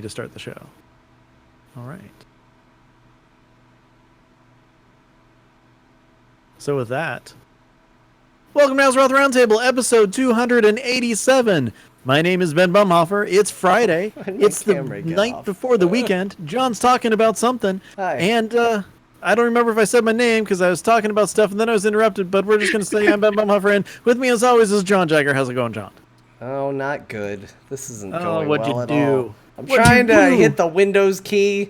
to start the show. All right. So with that, welcome to Azeroth Roundtable, episode 287. My name is Ben Bumhofer. It's Friday. It's the night before the weekend. John's talking about something. Hi. And I don't remember if I said my name because I was talking about stuff and then I was interrupted, but we're just going to say I'm Ben Bumhofer. And with me, as always, is John Jagger. How's it going, John? Oh, not good. This isn't going what'd well you at do? all. I'm trying to hit the Windows key.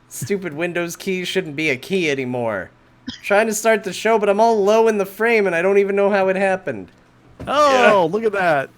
Stupid Windows key shouldn't be a key anymore. Trying to start the show, but I'm all low in the frame and I don't even know how it happened. Oh, look at that.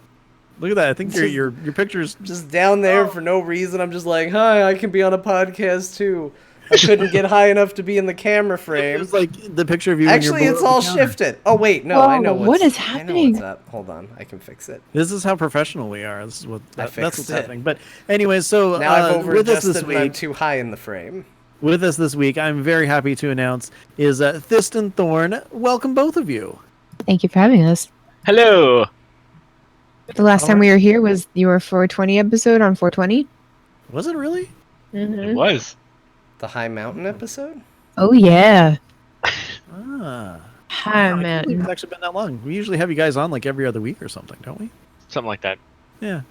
Look at that. I think your picture's just down there for no reason. I'm just like, hi, I can be on a podcast too. I couldn't get high enough to be in the camera frame. It was like the picture of you. Actually, it's all shifted. Oh wait, no, I know what is happening. I know what's up. Hold on, I can fix it. This is how professional we are. This is that's what's it. happening. But anyways, so now I've over-adjusted this and I'm week, too high in the frame. With us this week, I'm very happy to announce is Thyst and Thorn. Welcome, both of you. Thank you for having us. Hello. The last time we were here was your 420 episode on 420. Was it really? It was. The High Mountain episode? Oh, yeah. Ah. Hi, It's man. actually been that long. We usually have you guys on like every other week or something, don't we? Something like that. Yeah.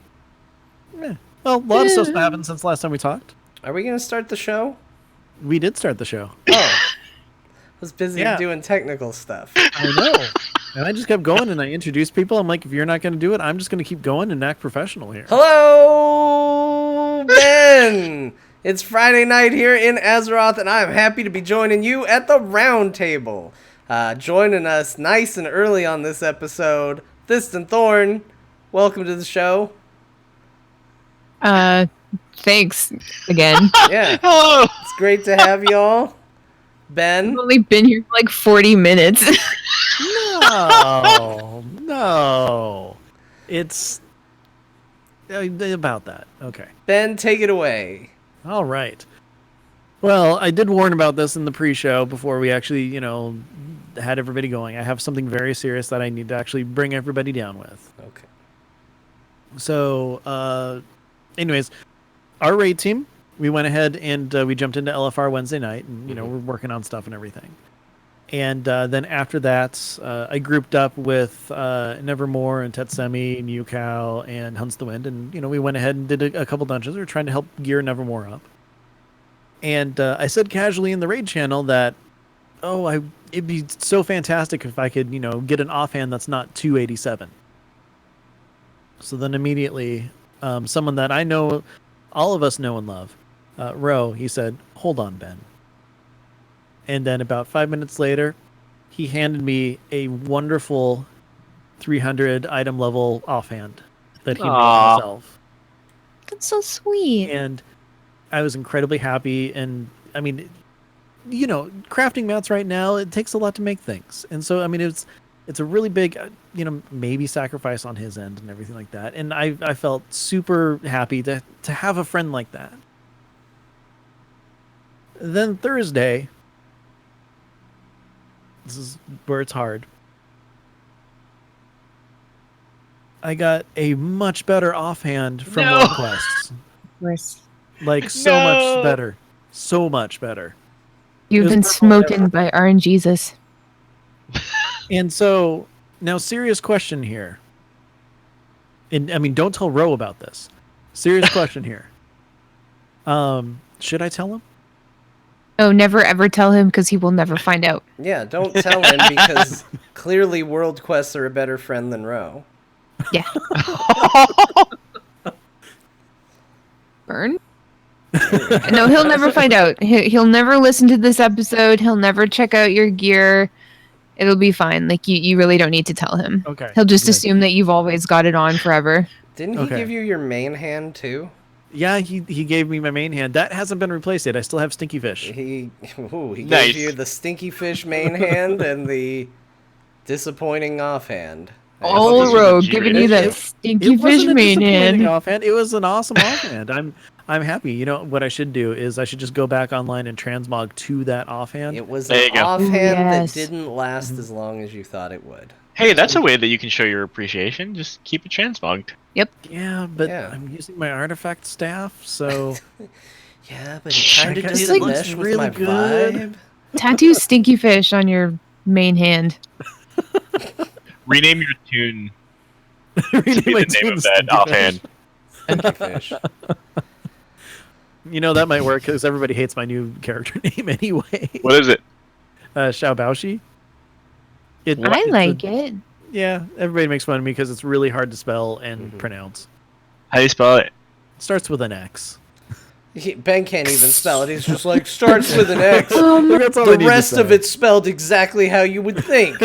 Yeah. Well, a lot of stuff's happened since last time we talked. Are we going to start the show? We did start the show. Oh. I was busy Yeah. doing technical stuff. I know. And I just kept going and I introduced people. I'm like, if you're not going to do it, I'm just going to keep going and act professional here. Hello, Ben! It's Friday night here in Azeroth, and I'm happy to be joining you at the round table. Joining us nice and early on this episode, Thyst and Thorn. Welcome to the show. Thanks again. Yeah. Hello. It's great to have y'all. Ben? I've only been here for like 40 minutes. No. It's about that. Okay. Ben, take it away. All right. Well, I did warn about this in the pre-show before we actually, had everybody going. I have something very serious that I need to actually bring everybody down with. Okay. So, anyways, our raid team, we went ahead and we jumped into LFR Wednesday night, and we're working on stuff and everything. And then after that, I grouped up with Nevermore and Tetsemi and Yukao and Hunts the Wind, and we went ahead and did a couple dungeons. We were trying to help gear Nevermore up. And I said casually in the raid channel that, it'd be so fantastic if I could, get an offhand that's not 287. So then immediately, someone that I know, all of us know and love, Ro, he said, "Hold on, Ben." And then about 5 minutes later, he handed me a wonderful 300 item level offhand that he made himself. That's so sweet. And I was incredibly happy. And I mean, crafting mats right now, it takes a lot to make things. And so, I mean, it's a really big, maybe sacrifice on his end and everything like that. And I felt super happy to have a friend like that. Then Thursday, this is where it's hard. I got a much better offhand from World Quests. Worse. Like, so much better. So much better. You've been smoking by RNGesus. And so, now, serious question here. And, I mean, don't tell Ro about this. Serious question here. Should I tell him? Oh, never ever tell him because he will never find out. Yeah, don't tell him because clearly World Quests are a better friend than Ro. Yeah. Burn? No, he'll never find out. He'll never listen to this episode. He'll never check out your gear. It'll be fine. Like, you really don't need to tell him. Okay. He'll just assume that you've always got it on forever. Didn't he give you your main hand too? Yeah, he gave me my main hand. That hasn't been replaced yet. I still have Stinky Fish. He Nice. gave you the Stinky Fish main hand and the disappointing offhand. All rogue giving you that stinky fish main hand. Offhand. It was an awesome offhand. I'm happy. You know what I should do is I should just go back online and transmog to that offhand. It was There an you go. offhand Yes. that didn't last as long as you thought it would. Hey, that's a way that you can show your appreciation. Just keep it transmogged. Yeah, but Yeah. I'm using my artifact staff, so Yeah, but it kind of It doesn't looks mesh with really my good. vibe. Tattoo stinky fish on your main hand. Rename your tune rename to be my the name tune of that Stinky offhand. Stinky fish. You know that might work because everybody hates my new character name anyway. What is it? Xiao Baoshi. I like it. Yeah, everybody makes fun of me because it's really hard to spell and Mhm. pronounce. How do you spell it? It starts with an X. Ben can't even spell it. He's just like, starts with an X. That's all I The need to rest of say. it's spelled exactly how you would think.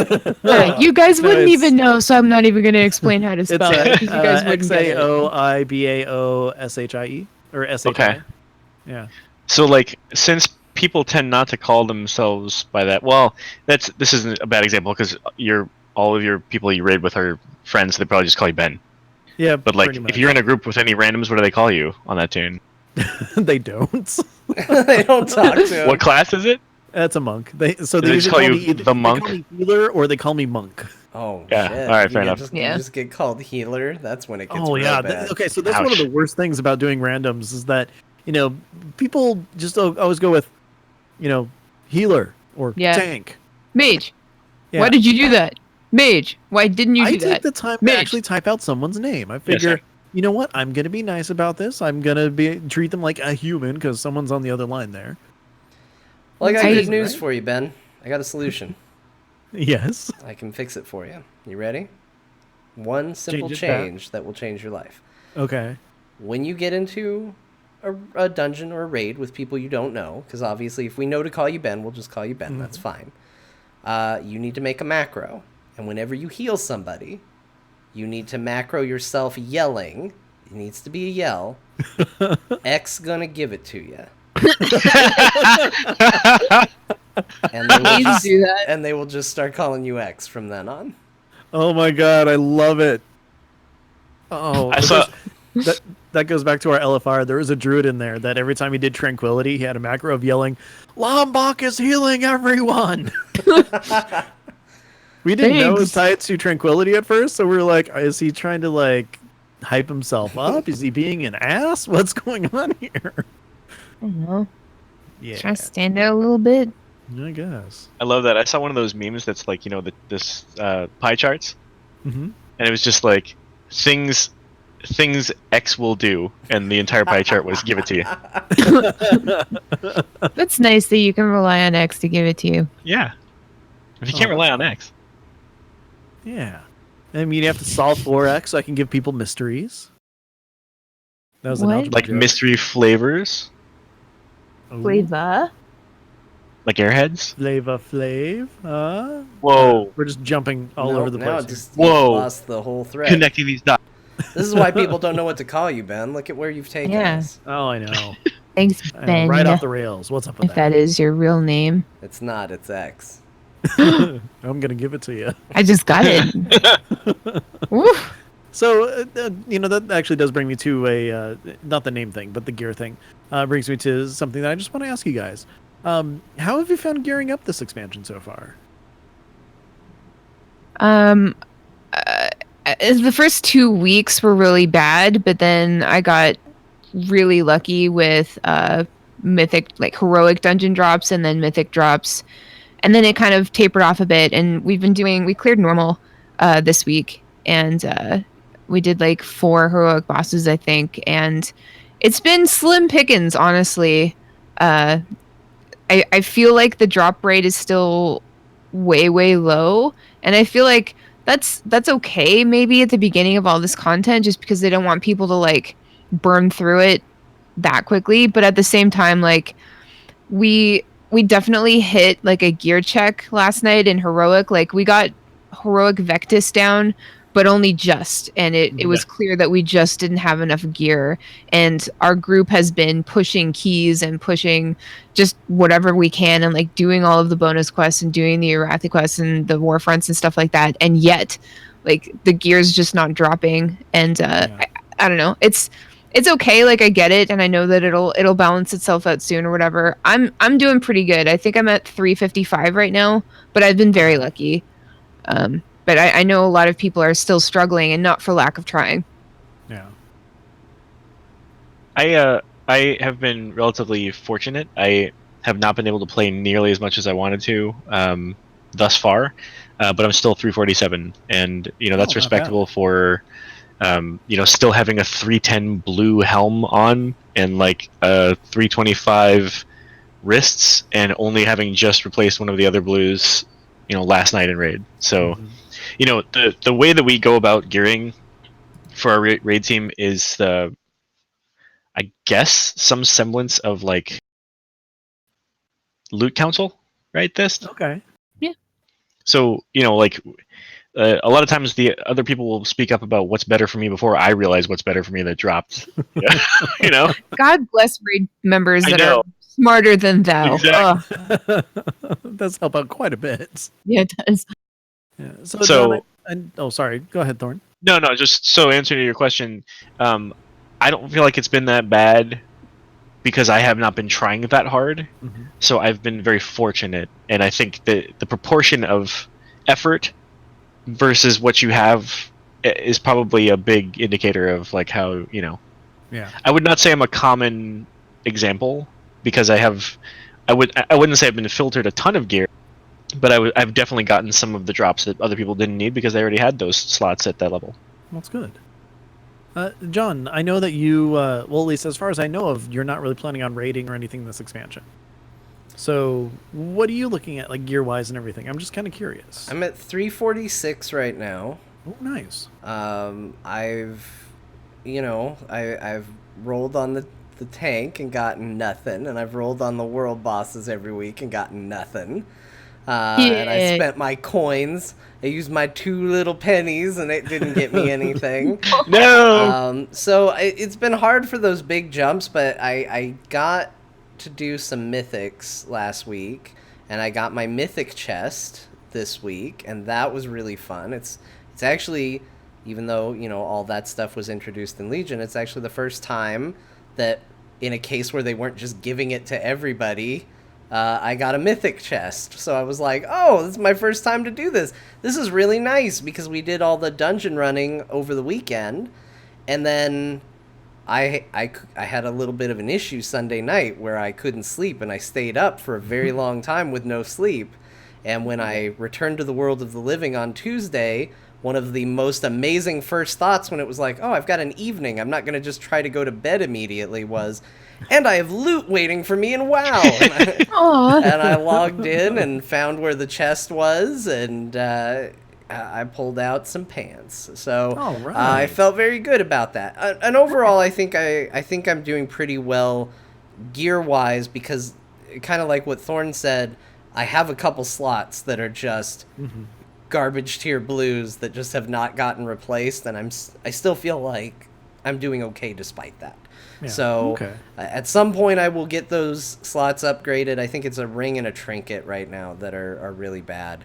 Yeah, you guys No, wouldn't it's- even know, so I'm not even going to explain how to It's spell it. 'Cause you guys wouldn't get it. XAOIBAOSHIE or SHI. Okay. Yeah. So, like, since people tend not to call themselves by that, well, this isn't a bad example because all of your people you raid with are friends, so they probably just call you Ben. Yeah, But like, pretty much. if you're in a group with any randoms, what do they call you on that tune? they don't. They don't talk to him. What class is it? That's a monk. They they usually just call you me either the they monk? call me healer or they call me monk. Oh, Yeah, shit. alright, fair enough. You Yeah. just get called healer. That's when it gets Oh real yeah. bad. Okay, so that's one of Ouch. the worst things about doing randoms is that people just always go with healer or Yeah. tank. Mage. Yeah. Why did you do that? Mage. Why didn't you I do take that? the time Mage. to actually type out someone's name. I figure, same. you know what? I'm gonna be nice about this. I'm gonna treat them like a human because someone's on the other line there. Well, I got I- good news right? for you, Ben. I got a solution. Yes. I can fix it for you. You ready? One simple Change it back. change that will change your life. Okay. When you get into a dungeon or a raid with people you don't know, because obviously if we know to call you Ben, we'll just call you Ben. That's fine. You need to make a macro. And whenever you heal somebody, you need to macro yourself yelling. It needs to be a yell. X gonna give it to you. And they will Please just, do that. and they will just start calling you X from then on. Oh my god, I love it. Oh, I saw. that goes back to our LFR. There was a druid in there that every time he did tranquility, he had a macro of yelling, "Lombok is healing everyone." We didn't know it was tied to tranquility at first, so we were like, "Is he trying to like hype himself up? Is he being an ass? What's going on here?" I don't know. Yeah, Trying to stand out a little bit. I guess. I love that. I saw one of those memes that's like, this pie charts, Hmm. and it was just like things X will do, and the entire pie chart was give it to you. That's nice that you can rely on X to give it to you. Yeah. If you can't rely on X. Yeah. I mean, you have to solve 4X so I can give people mysteries. That was an What? algebra Like joke. mystery flavors, Ooh. Flavor. like airheads. Flava Flav. Whoa. We're just jumping all No, over the now place. just Whoa. lost the whole thread. Connecting these dots. This is why people don't know what to call you, Ben. Look at where you've taken Yeah. us. Oh, I know. Thanks, Ben. Right off the rails. What's up with If that is your real name. It's not, it's X. I'm gonna give it to you. I just got it. Woof. So, that actually does bring me to a not the name thing, but the gear thing. Brings me to something that I just want to ask you guys. How have you found gearing up this expansion so far? The first 2 weeks were really bad, but then I got really lucky with mythic, like heroic dungeon drops and then mythic drops. And then it kind of tapered off a bit, and we cleared normal this week, and we did like 4 heroic bosses, I think, and it's been slim pickings, honestly. I feel like the drop rate is still way, way low, and I feel like that's okay maybe at the beginning of all this content, just because they don't want people to like burn through it that quickly, but at the same time, like we definitely hit like a gear check last night in heroic. Like we got heroic Vectis down, but only just, and it was clear that we just didn't have enough gear, and our group has been pushing keys and pushing just whatever we can, and like doing all of the bonus quests and doing the Arathi quests and the war fronts and stuff like that, and yet like the gear's just not dropping, and I don't know, it's okay, like I get it, and I know that it'll balance itself out soon or whatever. I'm doing pretty good. I think I'm at 355 right now, but I've been very lucky. But I know a lot of people are still struggling, and not for lack of trying. Yeah. I have been relatively fortunate. I have not been able to play nearly as much as I wanted to thus far, but I'm still 347, and that's not bad. respectable for still having a 310 blue helm on and like a 325 wrists, and only having just replaced one of the other blues, last night in raid. So, the way that we go about gearing for our raid team is I guess some semblance of like loot council, right? Thyst. Okay. Yeah. So like a lot of times the other people will speak up about what's better for me before I realize what's better for me that dropped. God bless raid members I that know. are smarter than thou. Exactly. Ugh. That does help out quite a bit. Yeah, it does. Yeah. So, So- John, oh, sorry. Go ahead, Thorn. No, just so answering to your question, I don't feel like it's been that bad because I have not been trying that hard. Mm-hmm. So I've been very fortunate, and I think the proportion of effort versus what you have is probably a big indicator of like how Yeah. I would not say I'm a common example because I wouldn't say I've been filtered a ton of gear, but I've definitely gotten some of the drops that other people didn't need because they already had those slots at that level. That's good. John, I know that you, well, at least as far as I know of, you're not really planning on raiding or anything this expansion. So, what are you looking at, like gear-wise and everything? I'm just kind of curious. I'm at 346 right now. Oh, nice. I've rolled on the tank and gotten nothing, and I've rolled on the world bosses every week and gotten nothing. And I spent my coins. I used my 2 little pennies, and it didn't get me anything. No. So it's been hard for those big jumps, but I got to do some mythics last week, and I got my mythic chest this week, and that was really fun. It's actually, even though all that stuff was introduced in Legion, it's actually the first time that in a case where they weren't just giving it to everybody, I got a mythic chest. So I was like, oh, this is my first time to do this. This is really nice because we did all the dungeon running over the weekend. And then I had a little bit of an issue Sunday night where I couldn't sleep, and I stayed up for a very long time with no sleep. And when I returned to the world of the living on Tuesday, one of the most amazing first thoughts when it was like, oh, I've got an evening, I'm not going to just try to go to bed immediately, was, and I have loot waiting for me in WoW. And I logged in and found where the chest was, and I pulled out some pants. So I felt very good about that. And overall, I think I'm doing pretty well gear-wise because, kind of like what Thorn said, I have a couple slots that are just garbage tier blues that just have not gotten replaced, and I still feel like I'm doing okay despite that. Yeah, so at some point I will get those slots upgraded. I think it's a ring and a trinket right now that are really bad.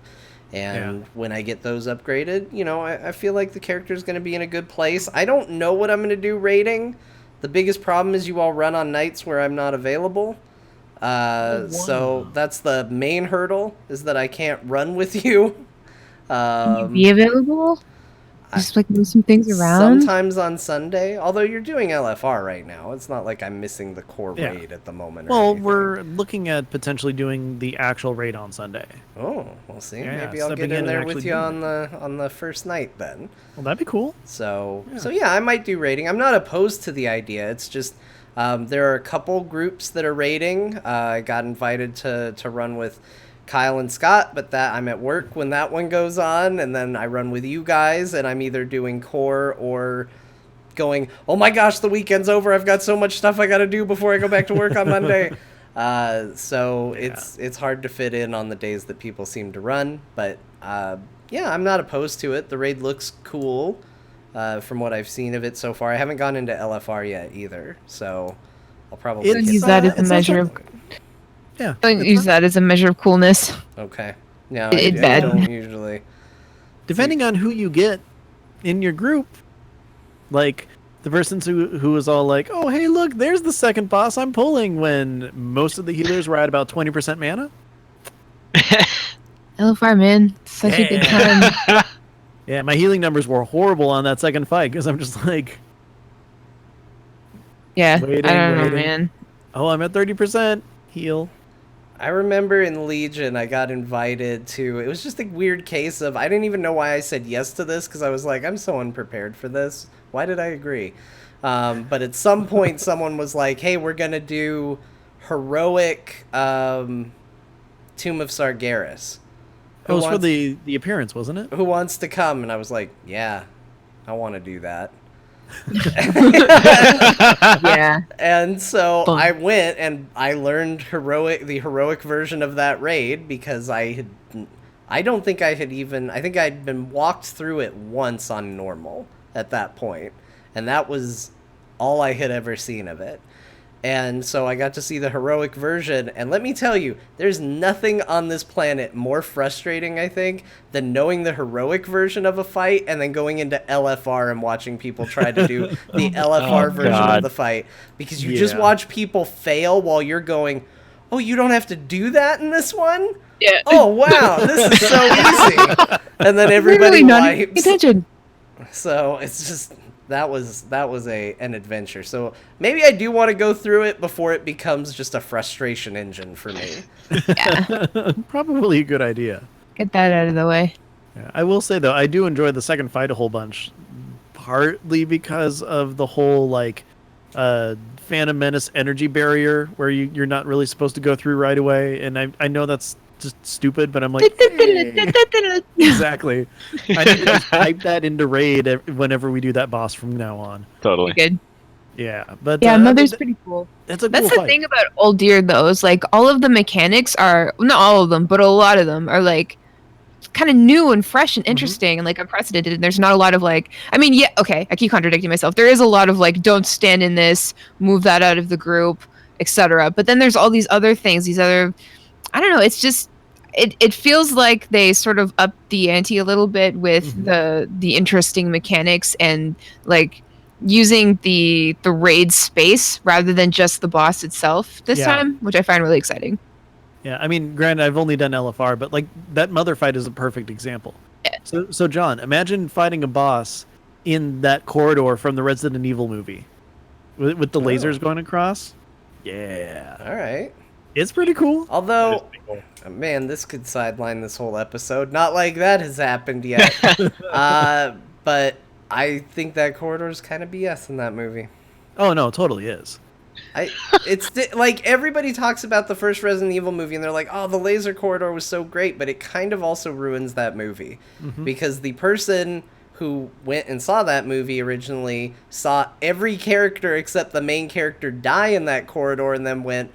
And when I get those upgraded, I feel like the character is going to be in a good place. I don't know what I'm going to do raiding. The biggest problem is you all run on nights where I'm not available. So that's the main hurdle, is that I can't run with you. Can you be available? Just like move some things around? Sometimes on Sunday, although you're doing LFR right now. It's not like I'm missing the core raid at the moment. Well, we're looking at potentially doing the actual raid on Sunday. Oh, we'll see. Maybe I'll get in there with you on the first night then. Well, that'd be cool. So I might do raiding. I'm not opposed to the idea. It's just there are a couple groups that are raiding. I got invited to run with Kyle and Scott, but that I'm at work when that one goes on, and then I run with you guys, and I'm either doing core or going, oh my gosh, the weekend's over, I've got so much stuff I gotta do before I go back to work on Monday. It's hard to fit in on the days that people seem to run, but I'm not opposed to it. The raid looks cool from what I've seen of it so far. I haven't gone into LFR yet either, so I'll probably use that as a measure of... Yeah. Don't use that as a measure of coolness. Okay. No, I don't usually. Depending on who you get in your group, like the person who was all like, oh, hey, look, there's the second boss I'm pulling, when most of the healers were at about 20% mana. LFR, man. Such a good time. Yeah, my healing numbers were horrible on that second fight because I'm just like, Yeah, waiting, I don't know, waiting. man. oh, I'm at 30% heal. I remember in Legion, I got invited to. It was just a weird case of I didn't even know why I said yes to this because I was like, I'm so unprepared for this. Why did I agree? But at some point, someone was like, "Hey, we're gonna do heroic Tomb of Sargeras. It was for the appearance, wasn't it? Who wants to come?" And I was like, "Yeah, I want to do that." Yeah. And so Fun. I went and I learned the heroic version of that raid because I don't think I had even, I think I'd been walked through it once on normal at that point, and that was all I had ever seen of it. And so I got to see the heroic version, and let me tell you, there's nothing on this planet more frustrating, I think, than knowing the heroic version of a fight and then going into LFR and watching people try to do the LFR version God. of the fight. Because you just Yeah. watch people fail while you're going, oh, you don't have to do that in this one? Yeah. Oh, wow, this is so easy. And then everybody Really not paying wipes. attention. So it's just that was an adventure. So maybe I do want to go through it before it becomes just a frustration engine for me. Yeah. Probably a good idea. Get that out of the way. Yeah, I will say though, I do enjoy the second fight a whole bunch, partly because of the whole like Phantom Menace energy barrier where you're not really supposed to go through right away, and I know that's just stupid, but I'm like, exactly. I need to type that into raid whenever we do that boss from now on. Totally. Good. Yeah, but Yeah, I mean, Mother's pretty cool. That's a That's cool the fight. thing about Old Deer, though, is like all of the mechanics are, not all of them, but a lot of them are like kind of new and fresh and interesting and like unprecedented. And there's not a lot of like, I mean, yeah, okay, I keep contradicting myself. There is a lot of like, don't stand in this, move that out of the group, etc. But then there's all these other things, these other, I don't know, it's just, it feels like they sort of upped the ante a little bit with the interesting mechanics and like using the raid space rather than just the boss itself this Yeah. time, which I find really exciting. Yeah, I mean, granted, I've only done LFR, but like that mother fight is a perfect example. Yeah. So John, imagine fighting a boss in that corridor from the Resident Evil movie, with the lasers going across. Yeah, All right. it's pretty cool. Although, man, this could sideline this whole episode. Not like that has happened yet. But I think that corridor is kind of BS in that movie. Oh no, it totally is. It's like everybody talks about the first Resident Evil movie and they're like, oh, the laser corridor was so great, but it kind of also ruins that movie because the person who went and saw that movie originally saw every character except the main character die in that corridor and then went,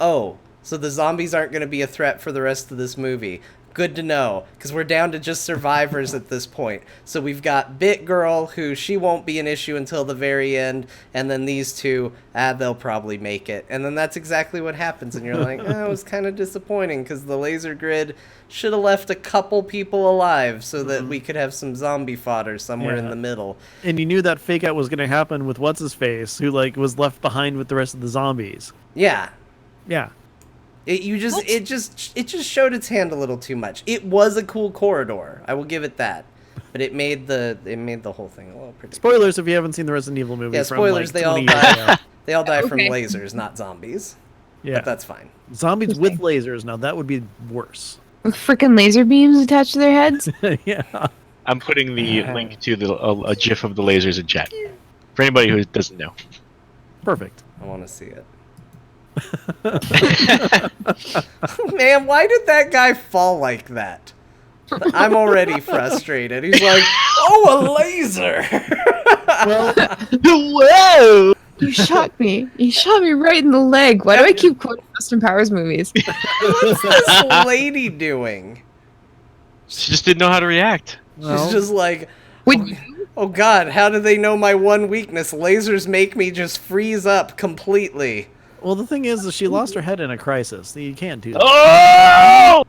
oh, so the zombies aren't going to be a threat for the rest of this movie. Good to know, because we're down to just survivors at this point. So we've got Bit Girl, who she won't be an issue until the very end, and then these two, they'll probably make it. And then that's exactly what happens, and you're like, oh, it was kind of disappointing, because the laser grid should have left a couple people alive so that we could have some zombie fodder somewhere in Yeah. the middle. And you knew that fake out was going to happen with what's his face, who like was left behind with the rest of the zombies. Yeah. Yeah. It just showed its hand a little too much. It was a cool corridor, I will give it that, but it made the whole thing a little predictable. Spoilers if you haven't seen the Resident Evil movie. Yeah, from, spoilers. Like, They all 20 years ago. die. They all die from Okay. lasers, not zombies. Yeah, But that's fine. zombies with lasers. Now that would be worse. With freaking laser beams attached to their heads. Yeah. I'm putting the link to a GIF of the lasers in chat for anybody who doesn't know. Perfect. I want to see it. Man, why did that guy fall like that? I'm already frustrated. He's like, oh, a laser! Well, Whoa! You shot me. You shot me right in the leg. Why do I keep quoting Austin Powers movies? What's this lady doing? She just didn't know how to react. She's just like, Would you? oh god, how do they know my one weakness? Lasers make me just freeze up completely. well, the thing is, she lost her head in a crisis. You can't do that. Oh!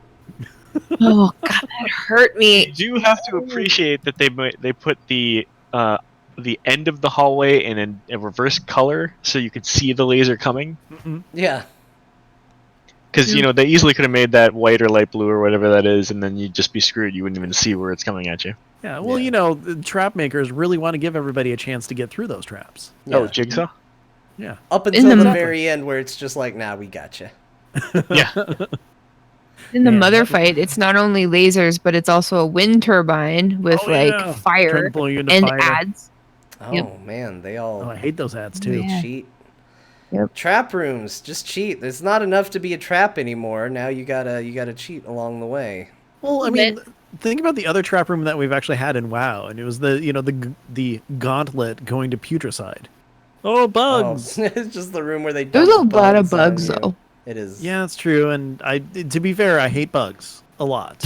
Oh god, that hurt You me. do have to appreciate that they put the end of the hallway in a reverse color so you could see the laser coming. Yeah. Because you know they easily could have made that white or light blue or whatever that is, and then you'd just be screwed. You wouldn't even see where it's coming at you. Yeah, well, Yeah. the trap makers really want to give everybody a chance to get through those traps. Oh, Yeah. Jigsaw? Yeah. Up In until the the mo- very end, where it's just like, nah, we gotcha. Yeah. In the Man, mother that was- fight, it's not only lasers, but it's also a wind turbine with Oh, yeah. Trying to fire pull you into and fire. ads. Oh Yep. man, they Oh, all I hate those ads Oh, too. yeah. cheat. Yep. Trap rooms, just cheat. It's not enough to be a trap anymore. Now you gotta cheat along the way. Well, I But- mean, think about the other trap room that we've actually had in WoW, and it was the gauntlet going to putricide. Oh, bugs! Oh, it's just the room where they There's dump a lot of on bugs, you. though. It is. Yeah, that's true. And to be fair, I hate bugs a lot.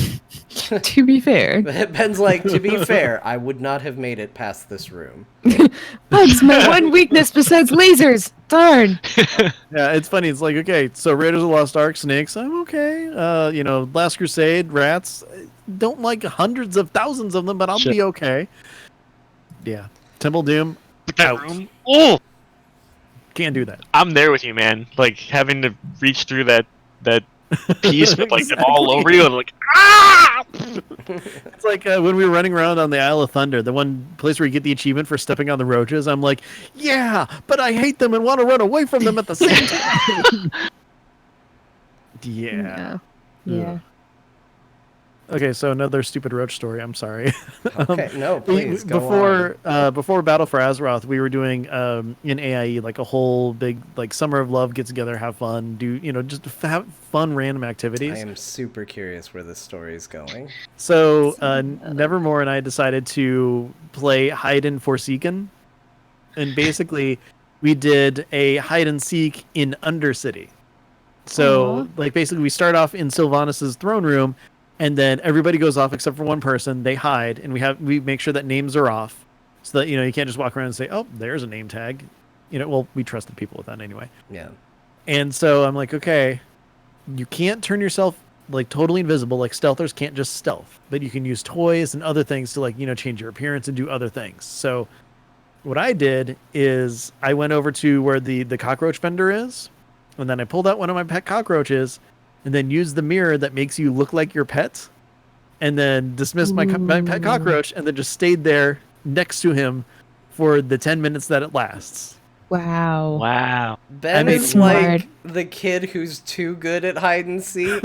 To be fair, Ben's like, to be fair, I would not have made it past this room. bugs my one weakness besides lasers. Darn. Yeah, it's funny. It's like, okay, so Raiders of the Lost Ark, snakes, I'm okay. Last Crusade, rats, don't like hundreds of thousands of them, but I'll Shit. be okay. Yeah, Temple Doom, That out. room. Oh, Can't do that. I'm there with you, man. Like having to reach through that piece with like them all over you, and like ah! It's like when we were running around on the Isle of Thunder, the one place where you get the achievement for stepping on the roaches. I'm like, yeah, but I hate them and want to run away from them at the same time. Yeah. Yeah. Okay, so another stupid roach story. I'm sorry. Okay, no, please go before Battle for Azeroth, we were doing in AIE like a whole big like Summer of Love, get together, have fun, do just have fun random on. activities. I am super curious where this story is going. So Nevermore and I decided to play Hide and Forsaken, and basically we did a hide and seek in Undercity. So Aw. like basically we start off in Sylvanas' throne room, and then everybody goes off except for one person. They hide, and we make sure that names are off, so that you can't just walk around and say, oh, there's a name tag. Well, we trusted people with that anyway. Yeah. And so I'm like, okay, you can't turn yourself like totally invisible. Like stealthers can't just stealth, but you can use toys and other things to like, change your appearance and do other things. So what I did is I went over to where the cockroach vendor is, and then I pulled out one of my pet cockroaches and then used the mirror that makes you look like your pet, and then dismissed my pet cockroach, and then just stayed there next to him for the 10 minutes that it lasts. Wow. Wow. Ben made is smart. like the kid who's too good at hide and seek,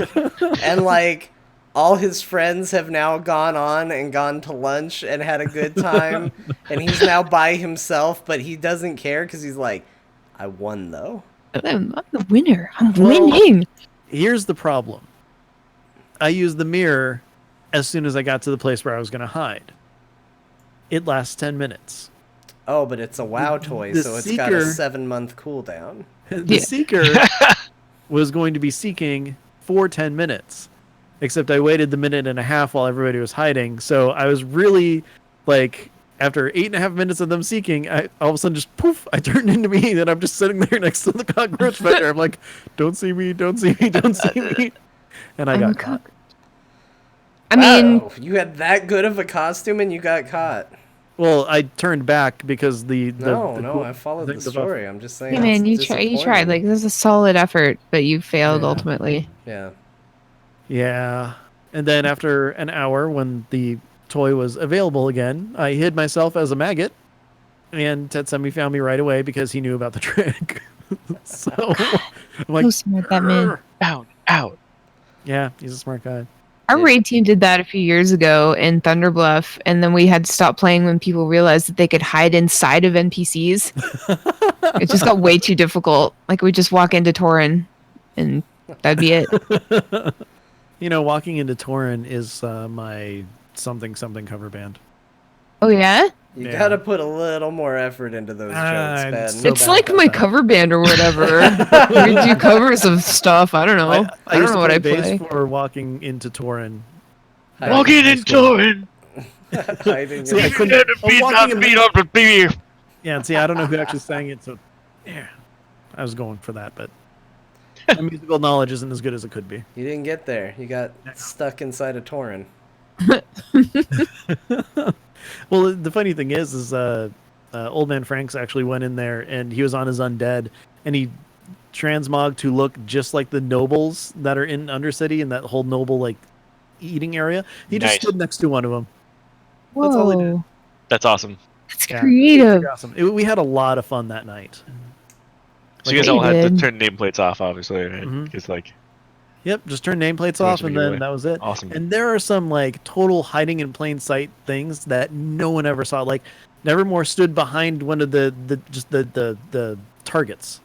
and like all his friends have now gone on and gone to lunch and had a good time, and he's now by himself, but he doesn't care because he's like, I won though. I'm the winner. I'm Well- winning. Here's the problem. I used the mirror as soon as I got to the place where I was going to hide. It lasts 10 minutes. Oh, but it's a WoW toy, the so it's got a Seeker- 7-month cooldown. The Yeah. Seeker was going to be seeking for 10 minutes, except I waited the minute and a half while everybody was hiding. So I was really like, after 8.5 minutes of them seeking, I all of a sudden just poof, I turned into me, and I'm just sitting there next to the cockroach vendor. I'm like, don't see me, don't see me, don't see me. And I I'm got a caught. I mean, Wow, you had that good of a costume and you got caught. Well, I turned back because the No, I followed the buff- story. I'm just saying. hey man, it's you tried. disappointing. Like, this is a solid effort, but you failed Yeah. ultimately. Yeah. Yeah. And then after an hour, when the toy was available again, I hid myself as a maggot, and Tetsumi found me right away because he knew about the trick. So I'm like, So smart, that man. Out. Out. yeah, he's a smart guy. Our Yeah. raid team did that a few years ago in Thunder Bluff, and then we had to stop playing when people realized that they could hide inside of NPCs. It just got way too difficult. Like, we just walk into Torin, and that'd be it. Walking into Torin is my something cover band. Oh yeah, You Yeah. gotta put a little more effort into those jokes, I'm Ben. so it's bad like about my that. cover band or whatever. We do covers of stuff. I don't know. I don't used know to what I bass play. for walking into Torin. Hiding- Walking in Torin. hiding See, I in- couldn't. I'm walking in- beat up the beer. Yeah, and see, I don't know who actually sang it, so yeah, I was going for that, but my musical knowledge isn't as good as it could be. You didn't get there. You got stuck inside a Tauren. Well, the funny thing is Old Man Franks actually went in there, and he was on his undead, and he transmogged to look just like the nobles that are in Undercity and that whole noble like eating area. He just Nice. stood next to one of them. That's all they did. Whoa. That's awesome. That's Yeah, creative. pretty awesome. We had a lot of fun that night. So you guys Yeah, all you had to did. turn nameplates off, obviously, right? Mhm. Because like Yep, just turn nameplates too much off, of a and then giveaway. that was it. Awesome. And there are some like total hiding in plain sight things that no one ever saw. Like Nevermore stood behind one of the targets,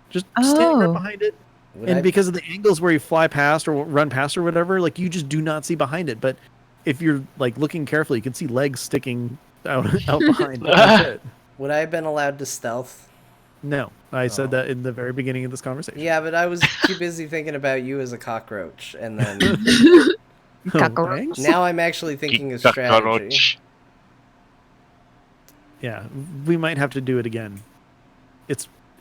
just standing right Oh. behind it. Would And I- because of the angles where you fly past or run past or whatever, like you just do not see behind it. But if you're like looking carefully, you can see legs sticking out behind. But that's it. Would I have been allowed to stealth? No, I said Oh. that in the very beginning of this conversation. Yeah, but I was too busy thinking about you as a cockroach, and then Cockroach. now I'm actually thinking of strategy. Yeah, we might have to do it again.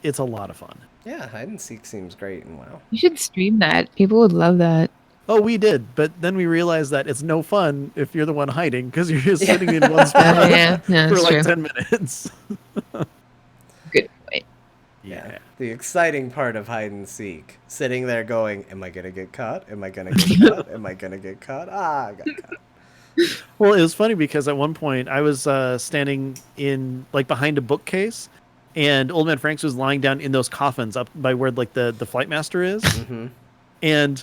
It's a lot of fun. Yeah, hide and seek seems great and WoW. You should stream that. People would love that. Oh, we did, but then we realized that it's no fun if you're the one hiding because you're just sitting in one Oh, spot yeah, for that's like true. 10 minutes. Good point. Yeah. The exciting part of hide and seek. Sitting there going, am I gonna get caught? Am I gonna get caught? Am I gonna get caught? Ah, I got caught. Well, it was funny because at one point I was standing in like behind a bookcase, and Old Man Franks was lying down in those coffins up by where like the flight master is, Mm-hmm. and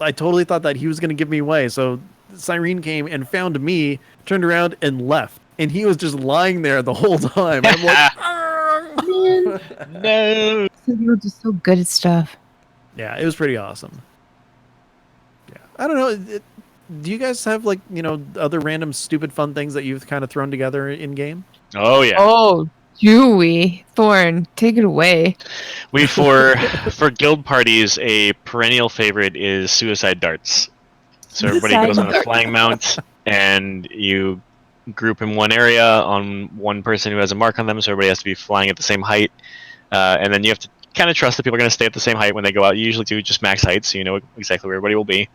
I totally thought that he was going to give me away. So Cyrene came and found me, turned around and left, and he was just lying there the whole time. I'm like, "Arr!" Man, No. some people are just so good at stuff. Yeah, it was pretty awesome. Yeah, I don't know. Do you guys have like other random stupid fun things that you've kind of thrown together in game? Oh yeah. Oh, do we? Thorn, take it away. We for guild parties, a perennial favorite is suicide darts. So everybody Suicide goes on a dart. flying mount, and you group in one area on one person who has a mark on them. So everybody has to be flying at the same height, and then you have to kind of trust that people are going to stay at the same height when they go out. You usually do just max height, so you know exactly where everybody will be.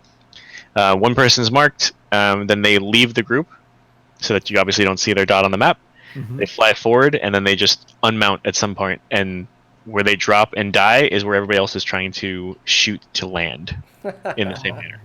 One person is marked, then they leave the group, so that you obviously don't see their dot on the map. Mhm. They fly forward, and then they just unmount at some point, and where they drop and die is where everybody else is trying to shoot to land in the same manner.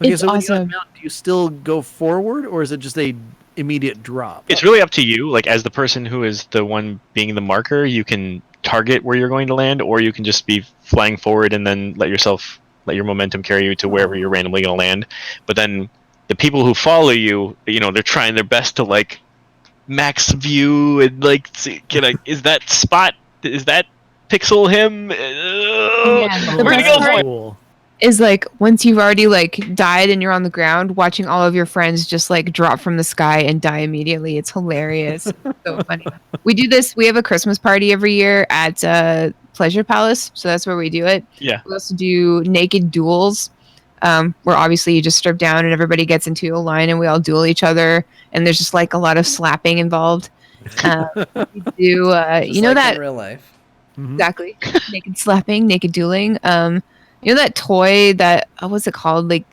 Okay, It's so when awesome. you unmount, do you still go forward, or is it just a immediate drop? It's really up to you. Like, as the person who is the one being the marker, you can target where you're going to land, or you can just be flying forward and then let your momentum carry you to wherever you're randomly going to land. But then the people who follow you, they're trying their best to like max view and like see, is that pixel him? The Where to best go? part- Cool. Is like once you've already like died and you're on the ground, watching all of your friends just like drop from the sky and die immediately. It's hilarious. So funny. We do this. We have a Christmas party every year at Pleasure Palace, so that's where we do it. Yeah. We also do naked duels, where obviously you just strip down and everybody gets into a line and we all duel each other. And there's just like a lot of slapping involved. We do, Just you know like that in real life. Mhm. exactly naked slapping, naked dueling. You know that toy that what's it called, like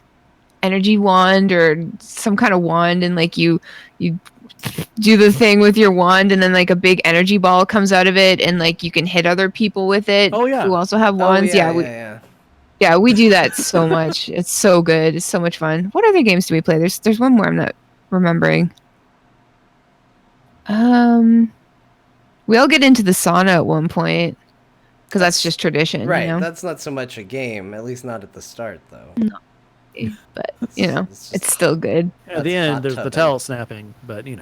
energy wand or some kind of wand, and like you do the thing with your wand and then like a big energy ball comes out of it and like you can hit other people with it Oh, yeah. who also have wands. Oh, yeah, Yeah, yeah. we do that so much. It's so good. It's so much fun. What other games do we play? There's one more I'm not remembering. We all get into the sauna at one point because that's just tradition, Right, you know? that's not so much a game, at least not at the start, though. But you know, It's just- it's still good. At the That's end, hot there's the tubbing. towel snapping, but Yeah.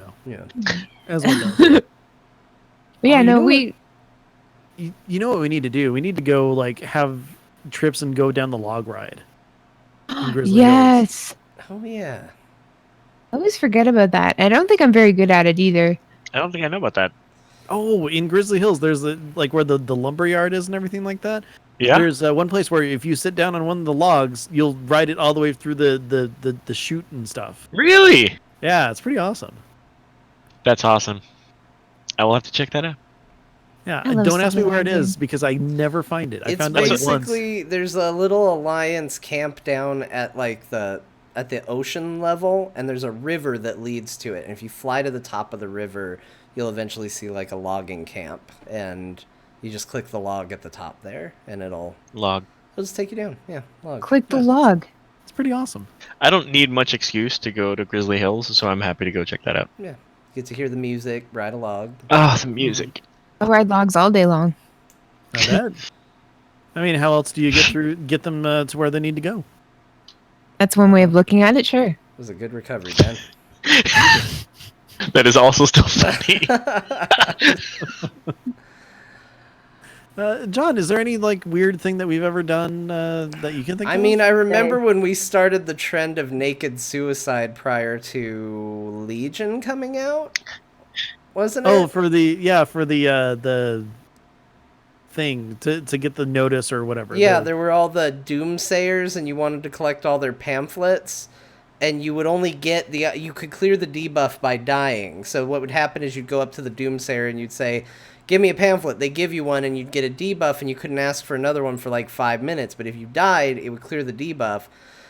as one does. But yeah, Oh, you no, know we You know what we need to do? We need to go like have trips and go down the log ride. in Grizzly Hills. yes. Oh, yeah. I always forget about that. I don't think I'm very good at it either. I don't think I know about that. Oh, in Grizzly Hills, there's like where the lumber yard is and everything like that. Yeah. There's one place where if you sit down on one of the logs, you'll ride it all the way through the chute and stuff. Really? Yeah, it's pretty awesome. That's awesome. I will have to check that out. Yeah, I and love don't ask me stuff where it like that. is because I never find it. I It's found it like once. basically, there's a little alliance camp down at like at the ocean level, and there's a river that leads to it. And if you fly to the top of the river, you'll eventually see like a logging camp, and you just click the log at the top there, and it'll Log. just take you down. Yeah, log. Click the Yeah. log. It's pretty awesome. I don't need much excuse to go to Grizzly Hills, so I'm happy to go check that out. Yeah. Get to hear the music, ride a log. Ah, the music. I'll ride logs all day long. I bet. I mean, how else do you get them to where they need to go? That's one way of looking at it, sure. It was a good recovery, Ben. That is also still funny. John, is there any like weird thing that we've ever done that you can think of? I mean, I remember when we started the trend of naked suicide prior to Legion coming out, wasn't it? Oh, for the thing to get the notice or whatever. Yeah, there were all the doomsayers, and you wanted to collect all their pamphlets, and you would only get you could clear the debuff by dying. So what would happen is you'd go up to the doomsayer and you'd say, "Give me a pamphlet." They give you one, and you'd get a debuff, and you couldn't ask for another one for like 5 minutes. But if you died, it would clear the debuff.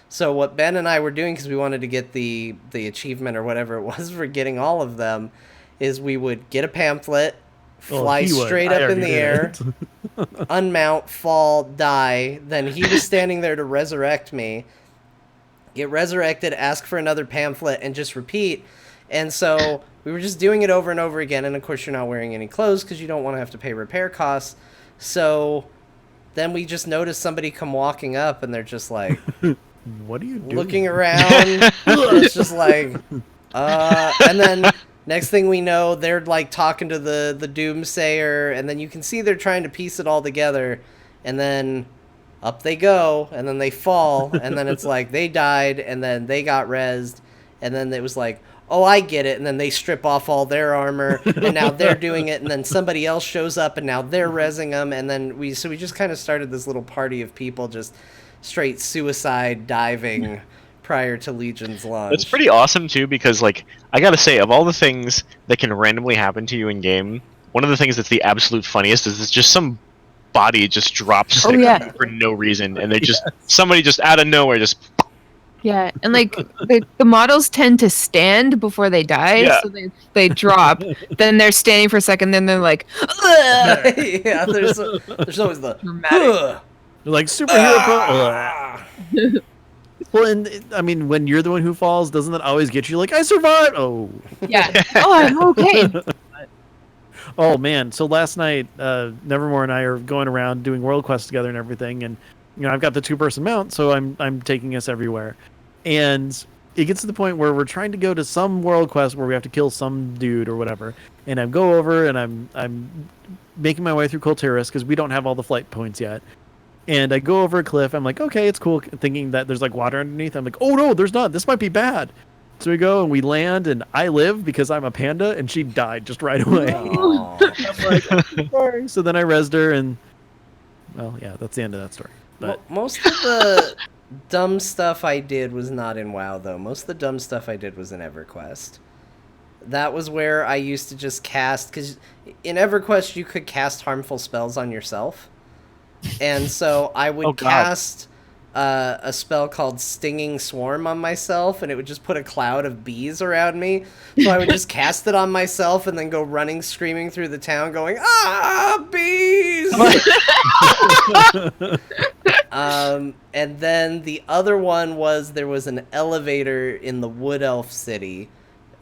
So what Ben and I were doing, because we wanted to get the achievement or whatever it was for getting all of them, is we would get a pamphlet, fly straight up in the air, unmount, fall, die. Then he was standing there to resurrect me. Get resurrected, ask for another pamphlet, and just repeat. And so we were just doing it over and over again. And of course, you're not wearing any clothes because you don't want to have to pay repair costs. So then we just noticed somebody come walking up, and they're just like, "What are you doing?" Looking around. And it's just like, and then next thing we know, they're like talking to the doomsayer, and then you can see they're trying to piece it all together, and then up they go, and then they fall, and then it's like they died, and then they got rezzed, and then it was like, oh, I get it, and then they strip off all their armor, and now they're doing it, and then somebody else shows up, and now they're rezzing them, and then we just kind of started this little party of people just straight suicide diving prior to Legion's launch. It's pretty awesome too, because like I gotta say, of all the things that can randomly happen to you in game, one of the things that's the absolute funniest is it's just some body just drops for no reason, and they just somebody just out of nowhere just. Yeah, and like the models tend to stand before they die, so they drop. Then they're standing for a second, then they're like, ugh! Yeah, there's always the dramatic. They're like superhero. Well, and I mean, when you're the one who falls, doesn't that always get you? Like, I survived. Oh, Yeah. Oh, I'm okay. Oh man! So last night, Nevermore and I are going around doing world quests together and everything, and I've got the 2-person mount, so I'm taking us everywhere, and it gets to the point where we're trying to go to some world quest where we have to kill some dude or whatever, and I go over and I'm making my way through Colteris because we don't have all the flight points yet, and I go over a cliff. I'm like, okay, it's cool, thinking that there's like water underneath. I'm like, oh no, there's not. This might be bad. So we go and we land, and I live because I'm a panda, and she died just right away. Oh. I'm like, sorry. So then I rezzed her, and well, yeah, that's the end of that story. But Most of the dumb stuff I did was not in WoW, though. Most of the dumb stuff I did was in EverQuest. That was where I used to just cast, because in EverQuest you could cast harmful spells on yourself. And so I would cast a spell called Stinging Swarm on myself, and it would just put a cloud of bees around me. So I would just cast it on myself and then go running, screaming through the town, going, "Ah, bees!" And then the other one was there was an elevator in the Wood Elf City.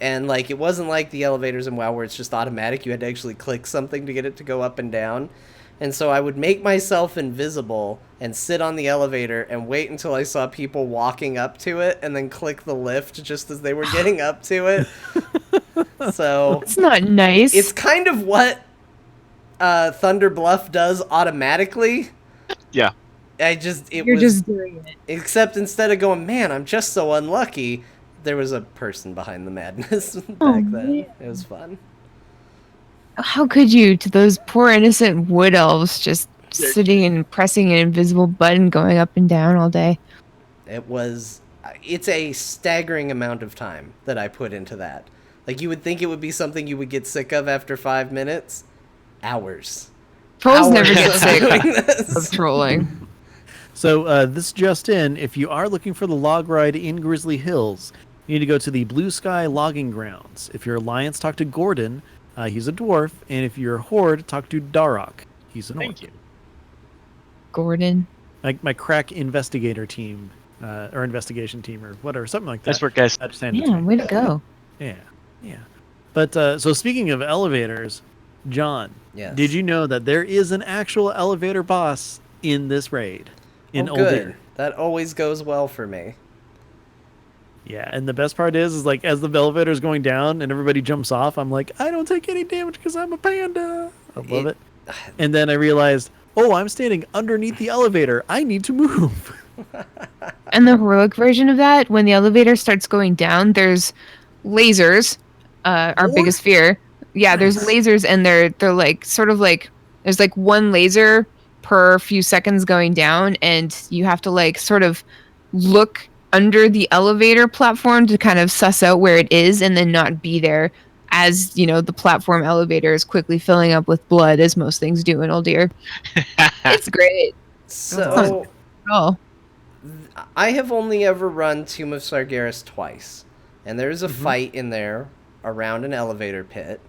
And, like, it wasn't like the elevators in WoW where it's just automatic. You had to actually click something to get it to go up and down. And so I would make myself invisible and sit on the elevator and wait until I saw people walking up to it and then click the lift just as they were getting up to it. So It's not nice. it's kind of what Thunder Bluff does automatically. Yeah. You're just doing it. Except instead of going, man, I'm just so unlucky, there was a person behind the madness back then. Man. It was fun. How could you, to those poor innocent wood elves just sitting and pressing an invisible button going up and down all day? It's a staggering amount of time that I put into that. Like, you would think it would be something you would get sick of after 5 minutes. Hours. Trolls never get of sick doing this. of trolling. So this just in, if you are looking for the log ride in Grizzly Hills, you need to go to the Blue Sky Logging Grounds. If you're Alliance, talk to Gordon. He's a dwarf. And if you're Horde, talk to Darok. He's an orc. Thank you. Gordon. My crack investigator team or investigation team or whatever, something like that. Nice work, guys. Just handed it Yeah, to me. way to go. Yeah, yeah. But so speaking of elevators, John, Yes. did you know that there is an actual elevator boss in this raid in Oh, good. Uldir? That always goes well for me. Yeah, and the best part is like as the elevator is going down and everybody jumps off, I'm like, I don't take any damage because I'm a panda. I love it. And then I realized, oh, I'm standing underneath the elevator. I need to move. And the heroic version of that, when the elevator starts going down, there's lasers. Our What? biggest fear. Yeah, there's Nice. lasers, and they're like sort of like there's like one laser per few seconds going down, and you have to like sort of look under the elevator platform to kind of suss out where it is, and then not be there as the platform elevator is quickly filling up with blood, as most things do in Old Deer. It's great. So Oh. I have only ever run Tomb of Sargeras twice, and there's a fight in there around an elevator pit,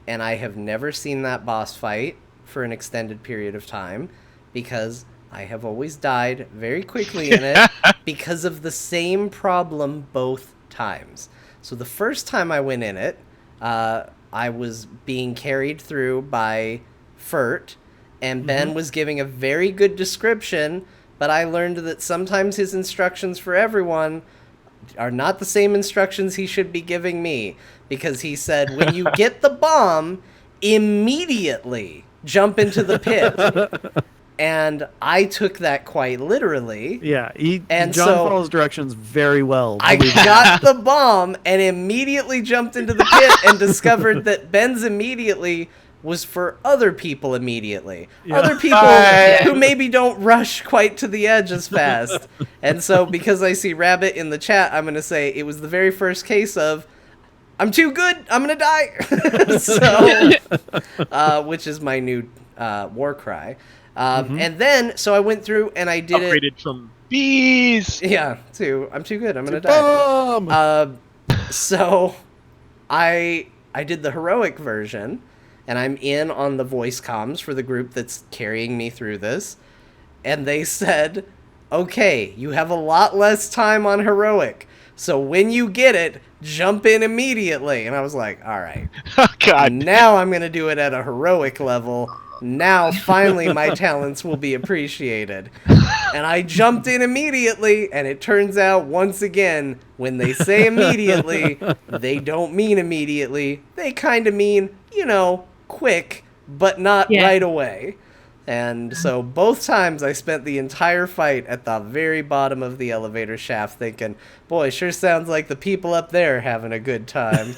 and I have never seen that boss fight for an extended period of time because I have always died very quickly in it because of the same problem both times. So the first time I went in it, I was being carried through by Furt, and Ben was giving a very good description, but I learned that sometimes his instructions for everyone are not the same instructions he should be giving me, because he said, when you get the bomb, immediately jump into the pit. And I took that quite literally. Yeah, And John so follows directions very well. I believe me. got the bomb and immediately jumped into the pit and discovered that Ben's immediately was for other people immediately. Yeah. Other people who maybe don't rush quite to the edge as fast. And so because I see Rabbit in the chat, I'm going to say it was the very first case of, I'm too good, I'm going to die. So, which is my new war cry. And then, so I went through and I did Upgraded from bees. Yeah, I'm too good, I'm going to die. Bomb! So I did the heroic version, and I'm in on the voice comms for the group that's carrying me through this, and they said, okay, you have a lot less time on heroic, so when you get it, jump in immediately. And I was like, all right, Oh God. now I'm going to do it at a heroic level. Now, finally, my talents will be appreciated. And I jumped in immediately, and it turns out, once again, when they say immediately, they don't mean immediately. They kind of mean, quick, but not right away. And so both times I spent the entire fight at the very bottom of the elevator shaft thinking, boy, sure sounds like the people up there are having a good time.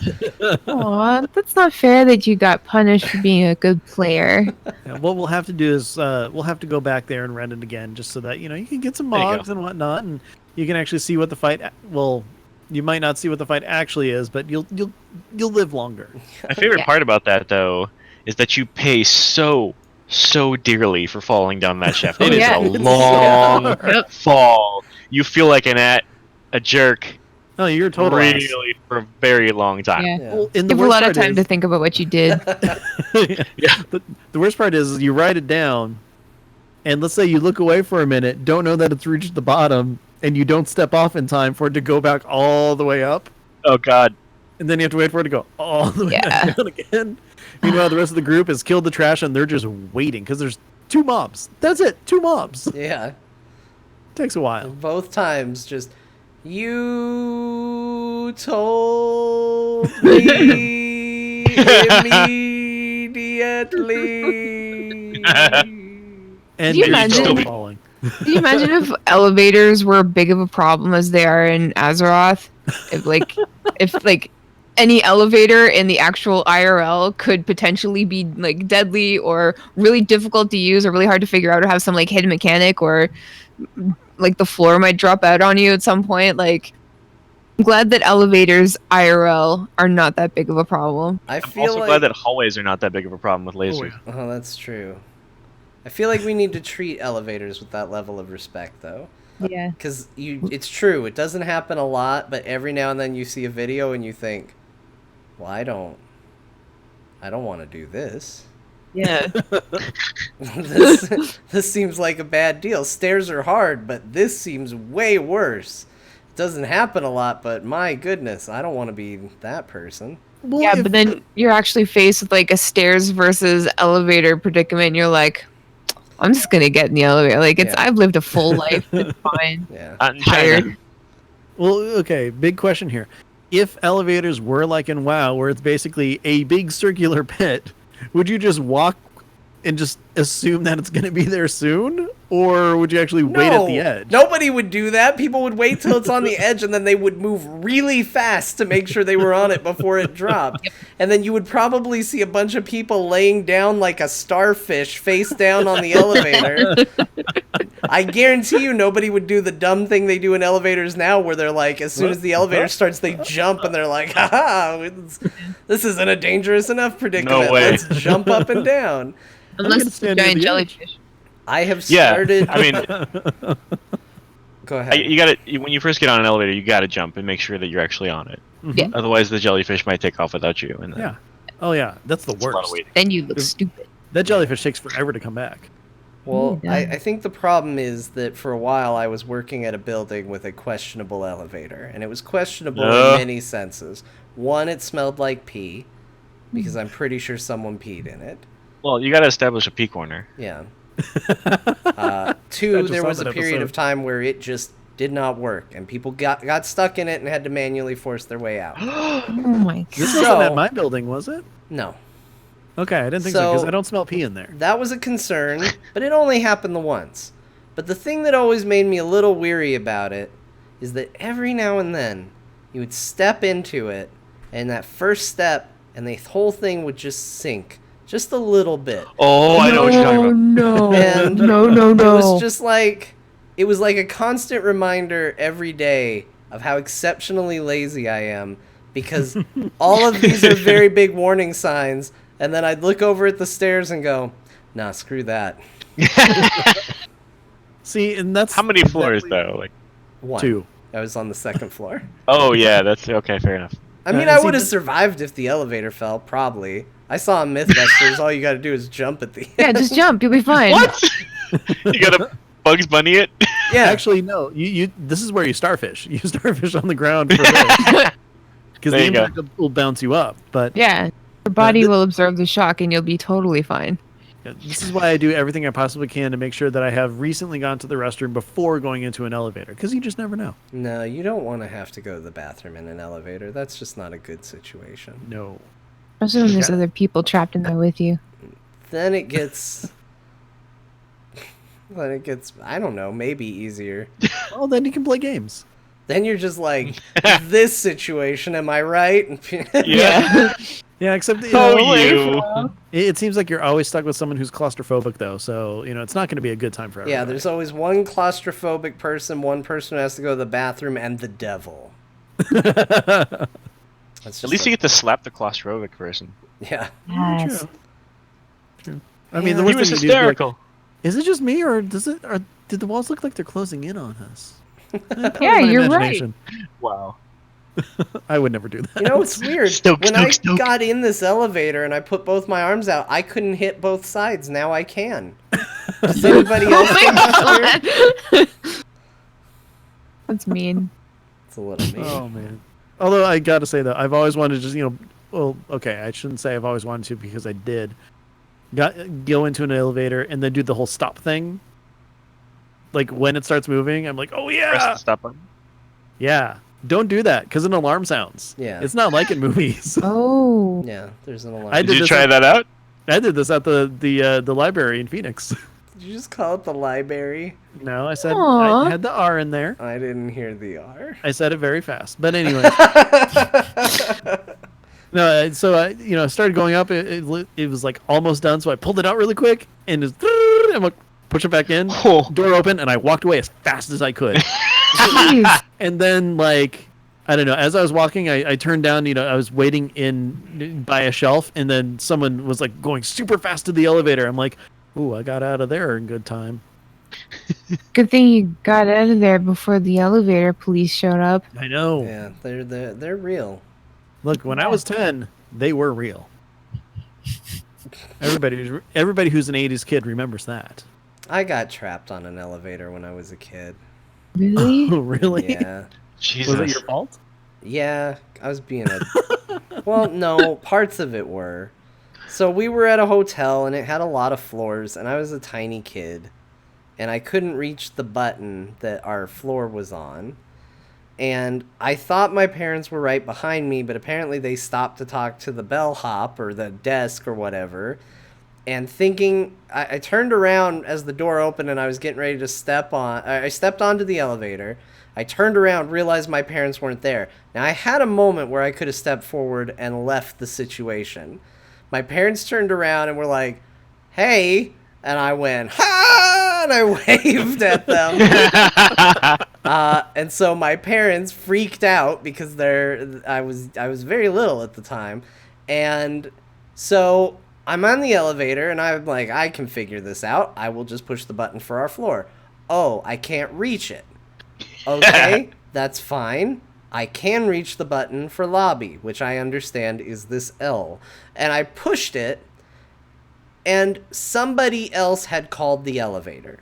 Aw, that's not fair that you got punished for being a good player. Yeah, what we'll have to do is we'll have to go back there and rent it again, just so that you can get some There you mogs go. and whatnot, and you can actually see what the fight. Well, you might not see what the fight actually is, but you'll live longer. My favorite Yeah. part about that, though, is that you pay so dearly for falling down that shaft. It is yeah. a long Yep. fall. You feel like a jerk No, you're a total ass. really for a very long time. Yeah. Yeah. Well, and You the have a worst lot of part time is, to think about what you did. the worst part is you write it down, and let's say you look away for a minute, don't know that it's reached the bottom, and you don't step off in time for it to go back all the way up, Oh God. and then you have to wait for it to go all the way Yeah. back down again. Meanwhile, the rest of the group has killed the trash, and they're just waiting because there's 2 mobs. That's it, 2 mobs. Yeah. Takes a while. Both times, just, you told me immediately. And you you're imagine- still falling. Can you imagine if elevators were big of a problem as they are in Azeroth? If any elevator in the actual IRL could potentially be like deadly or really difficult to use or really hard to figure out or have some like hidden mechanic or like the floor might drop out on you at some point. Like, I'm glad that elevators IRL are not that big of a problem. I I'm feel also like... glad that hallways are not that big of a problem with lasers. yeah. Oh, that's true. I feel like we need to treat elevators with that level of respect, though. Yeah. Because it's true, it doesn't happen a lot, but every now and then you see a video and you think, well, I don't want to do this. Yeah. This seems like a bad deal. Stairs are hard, but this seems way worse. It doesn't happen a lot, but my goodness, I don't want to be that person. Well, Yeah, if- but then you're actually faced with like a stairs versus elevator predicament. And you're like, I'm just gonna get in the elevator. Like it's, Yeah. I've lived a full life. It's fine. Yeah. Not in China. Tired. Well, okay, big question here. If elevators were like in WoW, where it's basically a big circular pit, would you just walk and just assume that it's going to be there soon? Or would you actually wait at the edge? Nobody would do that. People would wait till it's on the edge and then they would move really fast to make sure they were on it before it dropped. And then you would probably see a bunch of people laying down like a starfish face down on the elevator. I guarantee you nobody would do the dumb thing they do in elevators now where they're like, as soon as the elevator starts, they jump and they're like, haha, this isn't a dangerous enough predicament. No way. Let's jump up and down. Unless gonna it's a stand near giant the edge. jellyfish. I have Yeah, started... I mean, Go ahead. you got to when you first get on an elevator, you got to jump and make sure that you're actually on it. Yeah. Otherwise, the jellyfish might take off without you. And then Yeah. Oh, yeah. That's the it's a lot of worst. waiting. Then you look There's- stupid. That jellyfish takes forever to come back. Well, Yeah. I think the problem is that for a while I was working at a building with a questionable elevator, and it was questionable in many senses. One, it smelled like pee, because I'm pretty sure someone peed in it. Well, you got to establish a pee corner. Yeah. I Two, just there saw was a that period episode. of time where it just did not work, and people got stuck in it and had to manually force their way out. Oh my This god. wasn't at my building, was it? No. Okay, I didn't think so, because So- I don't smell pee in there. That was a concern, but it only happened the once. But the thing that always made me a little weary about it is that every now and then you would step into it, and that first step, and the whole thing would just sink just a little bit. Oh, I know what you're talking about. No, And no, no, no. It was just like it was like a constant reminder every day of how exceptionally lazy I am, because all of these are very big warning signs. And then I'd look over at the stairs and go, nah, screw that. See, and that's How many floors exactly- though? Like, One. 2. I was on the second floor. oh yeah, that's okay. Fair enough. I mean, and I see, would have th- survived if the elevator fell, probably. I saw in Mythbusters, all you gotta do is jump at the end. Yeah, just jump. You'll be fine. What? You gotta Bugs Bunny it? Yeah. Actually, no. You. This is where you starfish. You starfish on the ground for because There the you go. impact will bounce you up. But Yeah. Your body th- will absorb the shock and you'll be totally fine. this is why I do everything I possibly can to make sure that I have recently gone to the restroom before going into an elevator, because you just never know. No, you don't want to have to go to the bathroom in an elevator. That's just not a good situation. No. Especially when there's Yeah. other people trapped in there with you. Then it gets... I don't know, maybe easier. Well, then you can play games. Then you're just like, this situation, am I right? Yeah. Yeah, except Oh, you. it seems like you're always stuck with someone who's claustrophobic, though. So it's not going to be a good time for everybody. Yeah, there's always one claustrophobic person, one person who has to go to the bathroom, and the devil. That's just At least you get to slap the claustrophobic person. Yeah. Yes. True. True. I mean, the Yeah. He worst was thing to do is be like, hysterical. is it just me, or did the walls look like they're closing in on us? Probably Yeah, my you're right. imagination. Wow. I would never do that. You know, it's weird. Stoke, when stoke, I stoke. got in this elevator and I put both my arms out, I couldn't hit both sides. Now I can. Does anybody else think that's weird? That's mean. It's a little mean. Oh man. Although I gotta say though, I've always wanted to just well, okay, I shouldn't say I've always wanted to, because I did. Go into an elevator and then do the whole stop thing. Like when it starts moving, I'm like, oh Press yeah, the stop button. yeah. Don't do that because an alarm sounds. Yeah. It's not like in movies. Oh. Yeah, there's an alarm. I Did did you this try at- that out? I did this at the library in Phoenix. Did you just call it the library? No, I said Aw. I had the R in there. I didn't hear the R. I said it very fast. But anyway, no. So I started going up. It was like almost done. So I pulled it out really quick and just I'm like, push it back in. Oh. Door open, and I walked away as fast as I could. Jeez. And then like I don't know. As I was walking, I turned down. I was waiting in by a shelf, and then someone was like going super fast to the elevator. I'm like, ooh, I got out of there in good time. Good thing you got out of there before the elevator police showed up. I know. Yeah, they're real. Look, when I was 10, they were real. Everybody who's an 80s kid remembers that. I got trapped on an elevator when I was a kid. Really? Oh, really? Yeah. Jesus. Was it your fault? Yeah, I was being a... Well, no, parts of it were. So we were at a hotel, and it had a lot of floors, and I was a tiny kid, and I couldn't reach the button that our floor was on. And I thought my parents were right behind me, but apparently they stopped to talk to the bellhop or the desk or whatever. And thinking, I turned around as the door opened and I was getting ready to step on. I stepped onto the elevator. I turned around, realized my parents weren't there. Now, I had a moment where I could have stepped forward and left the situation. My parents turned around and were like, hey. And I went, ha! And I waved at them. And so my parents freaked out because I was very little at the time. And so I'm on the elevator and I'm like, I can figure this out. I will just push the button for our floor. Oh, I can't reach it. Okay, that's fine. I can reach the button for lobby, which I understand is this L. And I pushed it, and somebody else had called the elevator.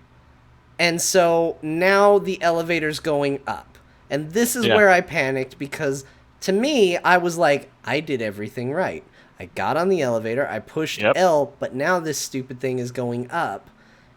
And so now the elevator's going up. And this is where I panicked because to me, I was like, I did everything right. I got on the elevator, I pushed L, but now this stupid thing is going up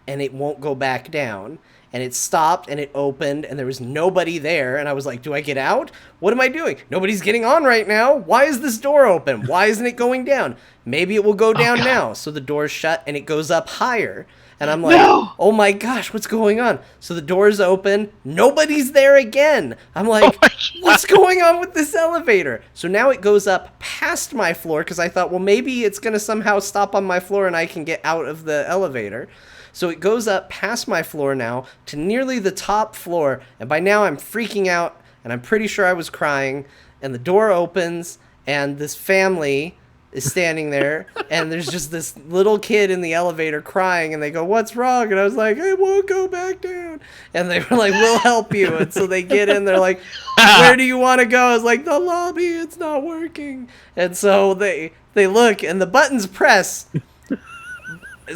and it won't go back down. And it stopped and it opened and there was nobody there. And I was like, do I get out? What am I doing? Nobody's getting on right now. Why is this door open? Why isn't it going down? Maybe it will go down now. So the door's shut and it goes up higher. And I'm like, oh my gosh, what's going on? So the door's open. Nobody's there again. I'm like, what's going on with this elevator? So now it goes up past my floor because I thought, well, maybe it's going to somehow stop on my floor and I can get out of the elevator. So it goes up past my floor now to nearly the top floor. And by now I'm freaking out and I'm pretty sure I was crying. And the door opens and this family is standing there and there's just this little kid in the elevator crying and they go, what's wrong? And I was like, it won't go back down. And they were like, we'll help you. And so they get in, they're like, where do you want to go? I was like, the lobby, it's not working. And so they look and the buttons press.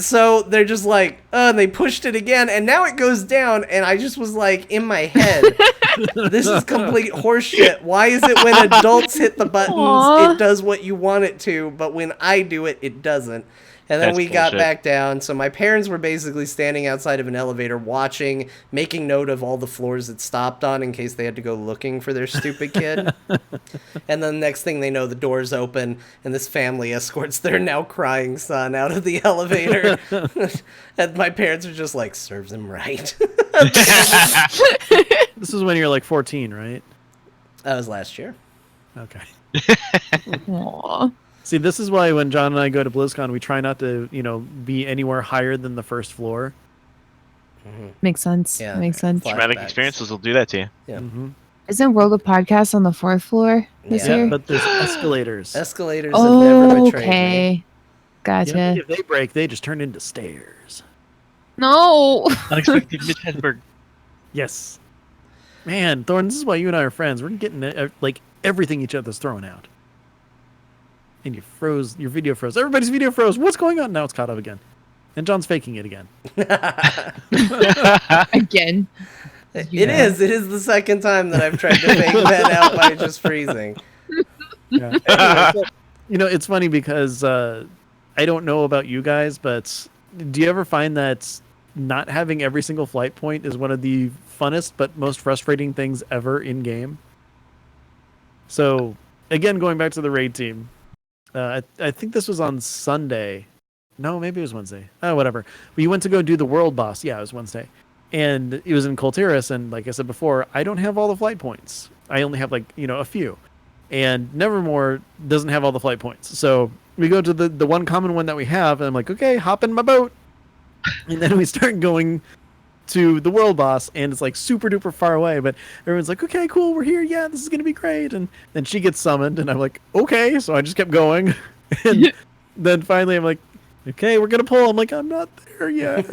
So they're just like, and they pushed it again, and now it goes down, and I just was like, in my head, this is complete horseshit. Why is it when adults hit the buttons, it does what you want it to, but when I do it, it doesn't? And then we got back down, so my parents were basically standing outside of an elevator watching, making note of all the floors it stopped on in case they had to go looking for their stupid kid. And then the next thing they know, the doors open, and this family escorts their now crying son out of the elevator. And my parents are just like, serves him right. This is when you're like 14, right? That was last year. Okay. Aww. See, this is why when John and I go to BlizzCon, we try not to, be anywhere higher than the first floor. Mm-hmm. Makes sense. Yeah. Makes sense. Traumatic experiences will do that to you. Yeah. Mm-hmm. Isn't World of Podcasts on the 4th floor this year? But there's escalators. Escalators have never betrayed me. Okay. Gotcha. If they break, they just turn into stairs. No. Unexpected Mitch-Hedberg. Yes. Man, Thorn, this is why you and I are friends. We're getting everything each other's throwing out. And you froze. Your video froze. Everybody's video froze. What's going on? Now it's caught up again. And John's faking it again. Again. It is the second time that I've tried to fake that out by just freezing. Yeah. Anyway, so, it's funny because I don't know about you guys, but do you ever find that not having every single flight point is one of the funnest but most frustrating things ever in game? So, again, going back to the raid team, I think this was on Sunday. No, maybe it was Wednesday. Whatever. We went to go do the world boss. Yeah, it was Wednesday. And it was in Colteris, and like I said before, I don't have all the flight points. I only have a few. And Nevermore doesn't have all the flight points. So we go to the one common one that we have, and I'm like, okay, hop in my boat. And then we start going to the world boss, and it's like super duper far away, but everyone's like, okay, cool, we're here, yeah, this is gonna be great. And then she gets summoned, and I'm like, okay, so I just kept going. And then finally I'm like, okay, we're gonna pull. I'm like, I'm not there yet.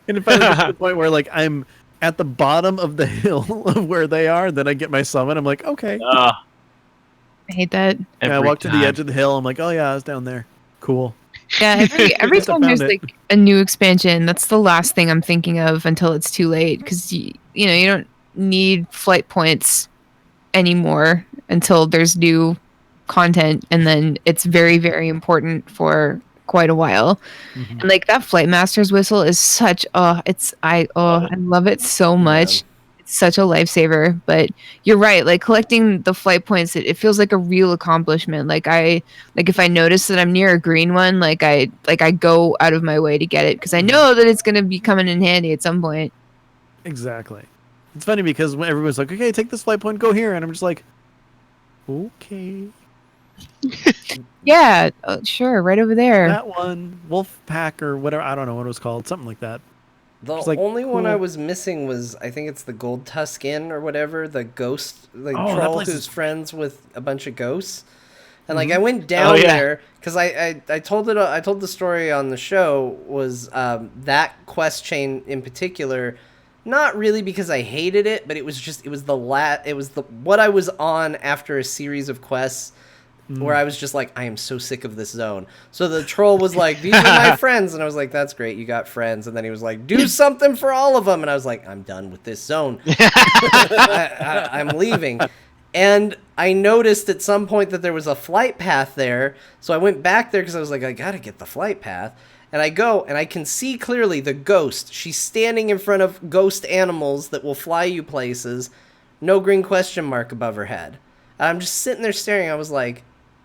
And it finally gets to the point where I'm at the bottom of the hill of where they are, and then I get my summon. I'm like, okay. I hate that. And I walk to the edge of the hill. I'm like, oh yeah, I was down there. Cool. Yeah, every Guess I time there's found it. like a new expansion, that's the last thing I'm thinking of until it's too late. Because you know you don't need flight points anymore until there's new content, and then it's very very important for quite a while. Mhm. And like that flight master's whistle is such I love it so much. It's such a lifesaver. But you're right, like collecting the flight points, it feels like a real accomplishment. Like if I notice that I'm near a green one, I go out of my way to get it because I know that it's gonna be coming in handy at some point. Exactly. It's funny because when everyone's like, "Okay, take this flight point, go here," and I'm just like, "Okay, Yeah, sure, right over there. that one, Wolf Pack or whatever. I don't know what it was called, something like that." The Just like, only one I cool. was missing was, I think it's the Gold Tusk Inn or whatever, the ghost, the Oh, that troll place who's is- friends with a bunch of ghosts. And Mm-hmm. like I went down yeah. there because I told the story on the show was that quest chain in particular, not really because I hated it, but it was the what I was on after a series of quests where I was just like, I am so sick of this zone. So the troll was like, these are my friends. And I was like, that's great. You got friends. And then he was like, do something for all of them. And I was like, I'm done with this zone. I'm leaving. And I noticed at some point that there was a flight path there. So I went back there because I was like, I got to get the flight path. And I go and I can see clearly the ghost. She's standing in front of ghost animals that will fly you places. No green question mark above her head. And I'm just sitting there staring. I was like,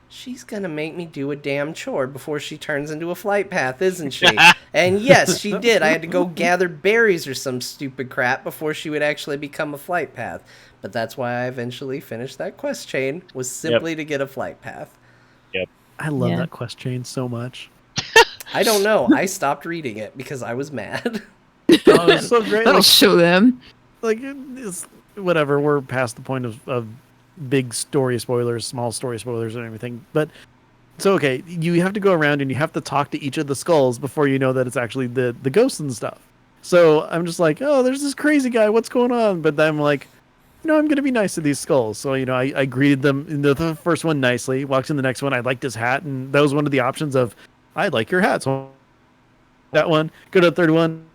she's gonna make me do a damn chore before she turns into a flight path, isn't she? And yes, she did. I had to go gather berries or some stupid crap before she would actually become a flight path. But that's why I eventually finished that quest chain, was simply to get a flight path. I love Yeah. that quest chain so much. I don't know. I stopped reading it because I was mad. Oh, it's so great. That'll show them. Like it's whatever. We're past the point of big story spoilers, small story spoilers, and everything. But so okay, you have to go around and you have to talk to each of the skulls before you know that it's actually the ghosts and stuff. So I'm just like, oh, there's this crazy guy. What's going on? But then I'm like, I'm gonna be nice to these skulls. So I greeted them in the first one nicely. Walked in the next one. I liked his hat, and that was one of the options of, I like your hat. So that one. Go to the third one.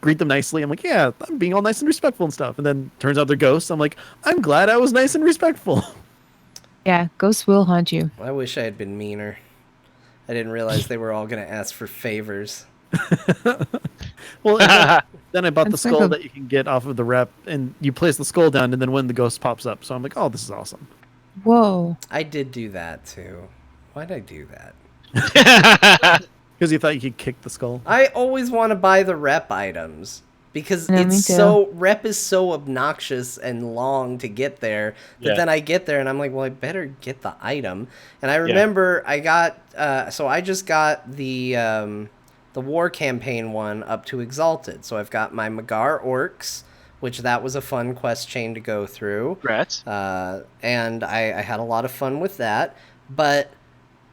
Greet them nicely. I'm like, yeah, I'm being all nice and respectful and stuff. And then turns out they're ghosts. I'm like, I'm glad I was nice and respectful. Yeah, ghosts will haunt you. I wish I had been meaner. I didn't realize they were all going to ask for favors. Well, and then I bought the That's like skull a- that you can get off of the rep, and you place the skull down, and then when the ghost pops up. So I'm like, oh, this is awesome. Whoa. I did do that too. Why'd I do that? Because you thought you could kick the skull. I always want to buy the rep items because Yeah, me it's too. rep is so obnoxious and long to get there that Yeah. then I get there and I'm like, well, I better get the item. And I remember I got so I just got the war campaign one up to exalted. So I've got my Magar orcs, which that was a fun quest chain to go through. Rats. And I had a lot of fun with that. But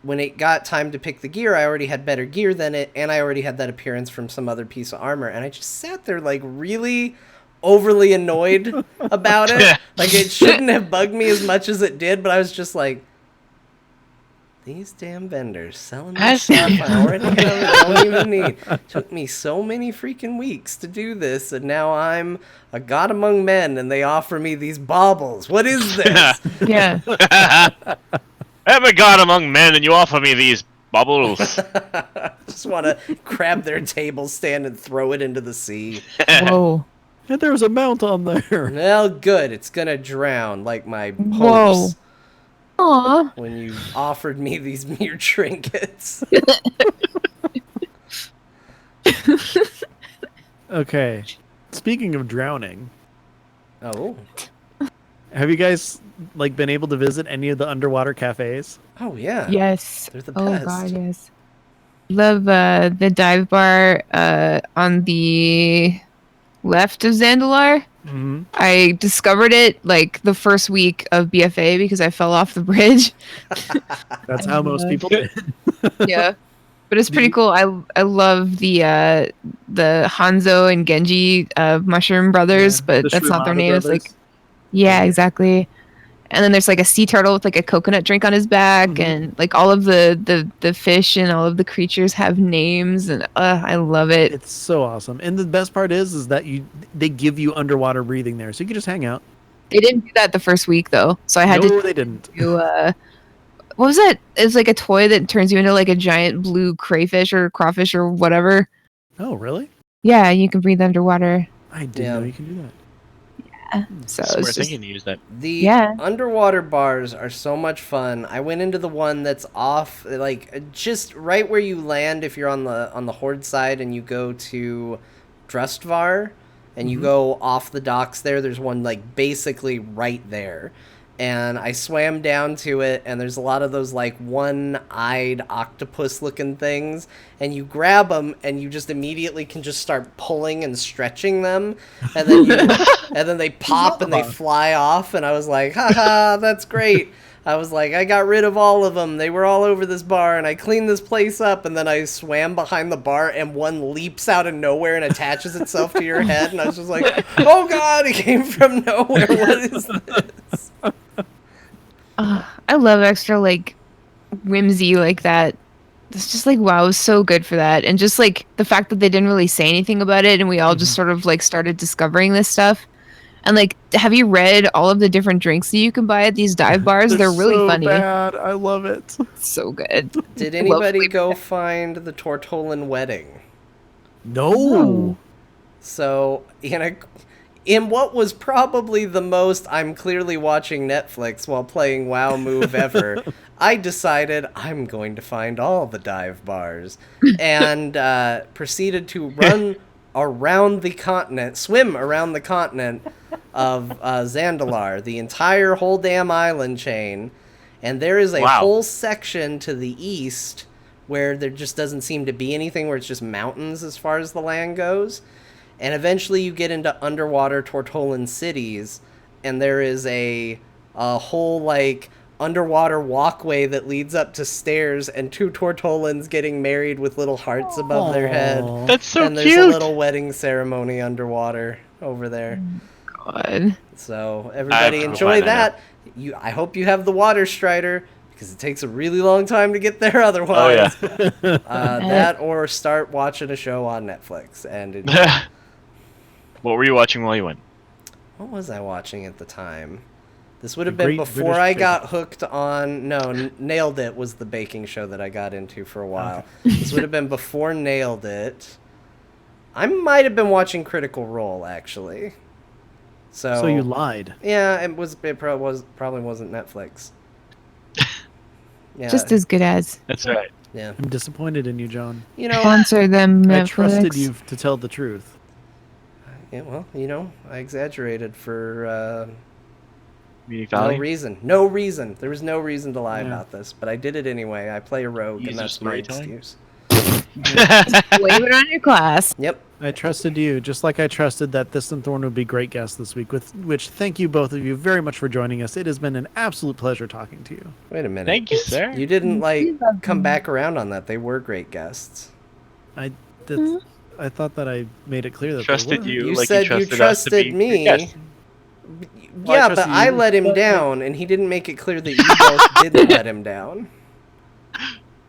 when it got time to pick the gear, I already had better gear than it, and I already had that appearance from some other piece of armor, and I just sat there like really overly annoyed about it. Like it shouldn't have bugged me as much as it did, but I was just like, these damn vendors selling me stuff I already have and don't even need. Took me so many freaking weeks to do this, and now I'm a god among men, and they offer me these baubles. What is this? Yeah. I'm a god among men, and you offer me these bubbles. Just want to grab their table stand and throw it into the sea. Whoa. And there was a mount on there. Well, good. It's gonna drown like my Whoa. hopes Aw. when you offered me these mere trinkets. Okay. Speaking of drowning, Oh. have you guys been able to visit any of the underwater cafes? Oh, yeah. Yes. They're the Oh best. god, yes. Love the dive bar on the left of Zandalar. Mm-hmm. I discovered it like the first week of BFA because I fell off the bridge. That's how most people did. Yeah. But it's pretty cool. I love the Hanzo and Genji mushroom brothers, Yeah, but the that's not their Shrimada names. brothers. Like, yeah, exactly. And then there's like a sea turtle with like a coconut drink on his back, and like all of the fish and all of the creatures have names, and I love it. It's so awesome. And the best part is that they give you underwater breathing there, so you can just hang out. They didn't do that the first week though, so I had No, to they didn't. do what was it? It's like a toy that turns you into like a giant blue crayfish or crawfish or whatever. Oh, really? Yeah, you can breathe underwater. I didn't know you can do that. So Smart it's just, thinking to use that. The underwater bars are so much fun. I went into the one that's off, like just right where you land if you're on the Horde side and you go to Drustvar and you go off the docks there. There's one like basically right there. And I swam down to it, and there's a lot of those like one-eyed octopus-looking things, and you grab them, and you just immediately can just start pulling and stretching them, and then they pop and they fly off, and I was like, haha, that's great. I was like, I got rid of all of them. They were all over this bar, and I cleaned this place up, and then I swam behind the bar, and one leaps out of nowhere and attaches itself to your head, and I was just like, oh god, it came from nowhere. What is this? I love extra like whimsy like that. It's just like wow, it was so good for that, and just like the fact that they didn't really say anything about it, and we all just sort of like started discovering this stuff. And like, have you read all of the different drinks that you can buy at these dive bars? They're really so funny. Bad. I love it. So good. Did anybody go find the Tortolan wedding? No. So, in what was probably the most I'm clearly watching Netflix while playing WoW move ever, I decided I'm going to find all the dive bars and proceeded to run around the continent, swim around the continent of Zandalar, the entire whole damn island chain. And there is a whole section to the east where there just doesn't seem to be anything, where it's just mountains as far as the land goes. And eventually you get into underwater Tortolan cities, and there is a whole, like, underwater walkway that leads up to stairs, and two Tortolans getting married with little hearts above their head. That's so and there's cute. a little wedding ceremony underwater over there. God. So everybody enjoy that. I hope you have the water strider, because it takes a really long time to get there otherwise. Oh, yeah. That or start watching a show on Netflix. And What were you watching while you went? what was I watching at the time? This would have The been Great before British I Bake got hooked on... No, Nailed It was the baking show that I got into for a while. This would have been before Nailed It. I might have been watching Critical Role, actually. So you lied. Yeah, it probably wasn't Netflix. Yeah, Just as good as. That's right. yeah. I'm disappointed in you, John. Sponsor them, Netflix. I trusted you to tell the truth. Yeah, well, I exaggerated for Munich no Valley. reason. No reason. There was no reason to lie Yeah. about this, but I did it anyway. I play a rogue, Use and of that's my storytelling? excuse. Blame it on your class. Yep. I trusted you, just like I trusted that Thyst and Thorn would be great guests this week, with which thank you both of you very much for joining us. It has been an absolute pleasure talking to you. Wait a minute. Thank you, sir. You didn't come back around on that. They were great guests. I thought that I made it clear that Trusted they were. you. You like said you us to trusted be me. yes. Well, I Yeah, but trusted I you. let him down, and he didn't make it clear that you both didn't let him down.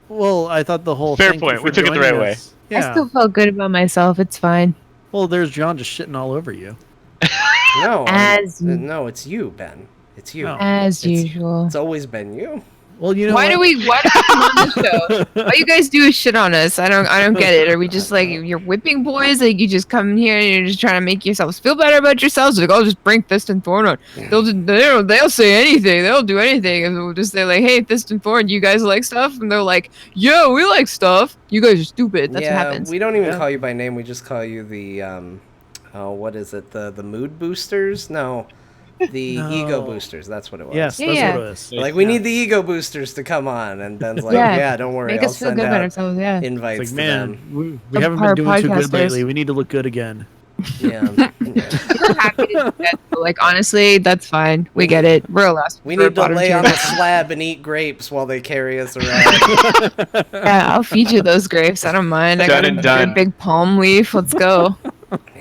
Well, I thought the whole Fair thank you point. for We took it the joining right way. us- Yeah. I still felt good about myself. It's fine. Well, there's John just shitting all over you. No, No, it's you, Ben. It's you. Oh. as It's- usual. It's always been you. Well, you know Why what? do we come on the show? All you guys do is shit on us. I don't get it. Are we just like you're whipping boys? Like you just come in here and you're just trying to make yourselves feel better about yourselves? Like I'll just bring Thyst and Thorn on. They'll say anything. They'll do anything. And we'll just say like, hey, Thyst and Thorn, you guys like stuff? And they're like, yeah, we like stuff. You guys are stupid. That's what happens. We don't even Yeah. call you by name. We just call you the what is it? The mood boosters? No. The No. ego boosters. That's what it was. Yes, Yeah, that's yeah. what it is. Like we need the ego boosters to come on, and Ben's like, Yeah. yeah, don't worry, Make I'll us feel send good about out ourselves. Yeah. It's invites like, to man, them. we haven't Our been doing too good podcasters. lately. We need to look good again. Yeah. We're happy to do that. But, like honestly, that's fine. We get it. We're a last. We we're a need to bottom lay tier. on the slab and eat grapes while they carry us around. Yeah, I'll feed you those grapes. I don't mind. I Done got and a done. big palm leaf. Let's go.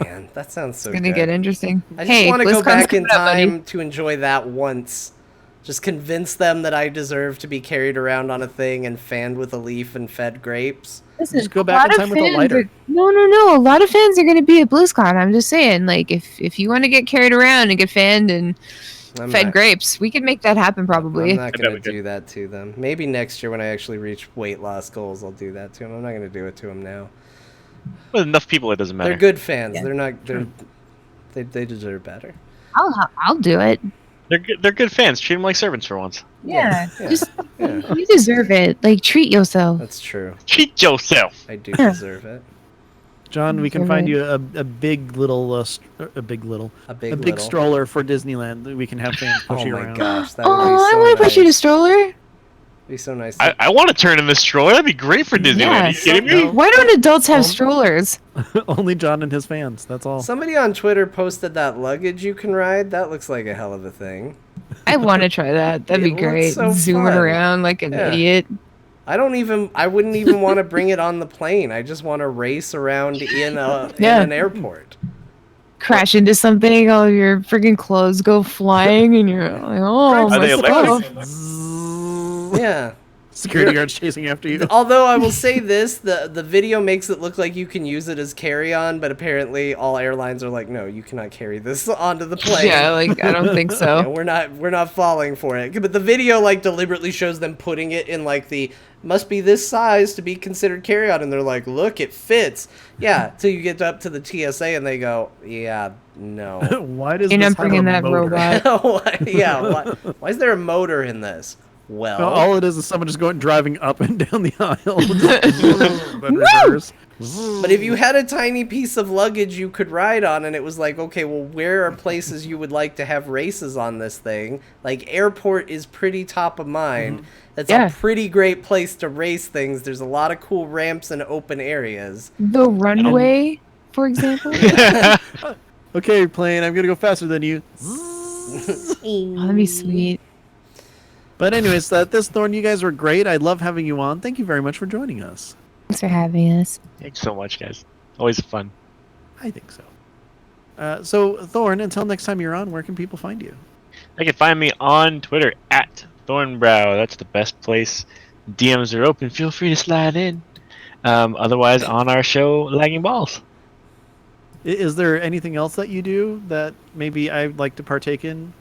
Man, that sounds so It's gonna good. get interesting. I just Hey, want to go BlizzCon's back in coming up, buddy. time to enjoy that once. Just convince them that I deserve to be carried around on a thing and fanned with a leaf and fed grapes. Listen, Just go back in time with a lighter. No. A lot of fans are going to be at BlizzCon. I'm just saying, like, if you want to get carried around and get fanned and fed grapes, we could make that happen probably. I'm not going to do that to them. Maybe next year when I actually reach weight loss goals, I'll do that to them. I'm not going to do it to them now. With enough people, it doesn't matter. They're good fans. Yeah. They're not. They deserve better. I'll do it. They're good fans. Treat them like servants for once. Yeah. You deserve it. Like, treat yourself. That's true. Treat yourself. I do deserve it. John, we can find you a big little stroller for Disneyland that we can have fans push you around. Oh my gosh, that would be so I want to push you to stroller. Be so nice. I want to turn in this stroller. That'd be great for Disneyland. Yeah, Are you kidding me? Why don't adults have strollers? Only John and his fans. That's all. Somebody on Twitter posted that luggage you can ride. That looks like a hell of a thing. I want to try that. That'd be It looks great. so Zooming fun. around like an Yeah. idiot. I wouldn't even want to bring it on the plane. I just want to race around in an airport. Crash into something, all of your freaking clothes go flying, and you're like, oh, Are my they stuff. electric? Yeah. Security guards chasing after you. Although I will say this, the video makes it look like you can use it as carry-on, but apparently all airlines are like, no, you cannot carry this onto the plane. Yeah, like, I don't think so. Yeah, we're not falling for it. But the video like deliberately shows them putting it in like the must be this size to be considered carry-on, and they're like, look, it fits. Yeah, till you get up to the TSA and they go, yeah, no. Why does You're this not have bringing a that motor? robot. Yeah, why is there a motor in this? Well, All it is someone just going driving up and down the aisle. But reverse. but if you had a tiny piece of luggage you could ride on, and it was like, okay, well, where are places you would like to have races on this thing? Like, airport is pretty top of mind. That's a pretty great place to race things. There's a lot of cool ramps and open areas. The runway, for example. Okay, plane, I'm going to go faster than you. Oh, that'd be sweet. But anyways, this Thorn, you guys were great. I love having you on. Thank you very much for joining us. Thanks for having us. Thanks so much, guys. Always fun. I think so. So, Thorn, until next time you're on, where can people find you? They can find me on Twitter at Thornbrow. That's the best place. DMs are open. Feel free to slide in. Otherwise, on our show, Lagging Balls. Is there anything else that you do that maybe I'd like to partake in?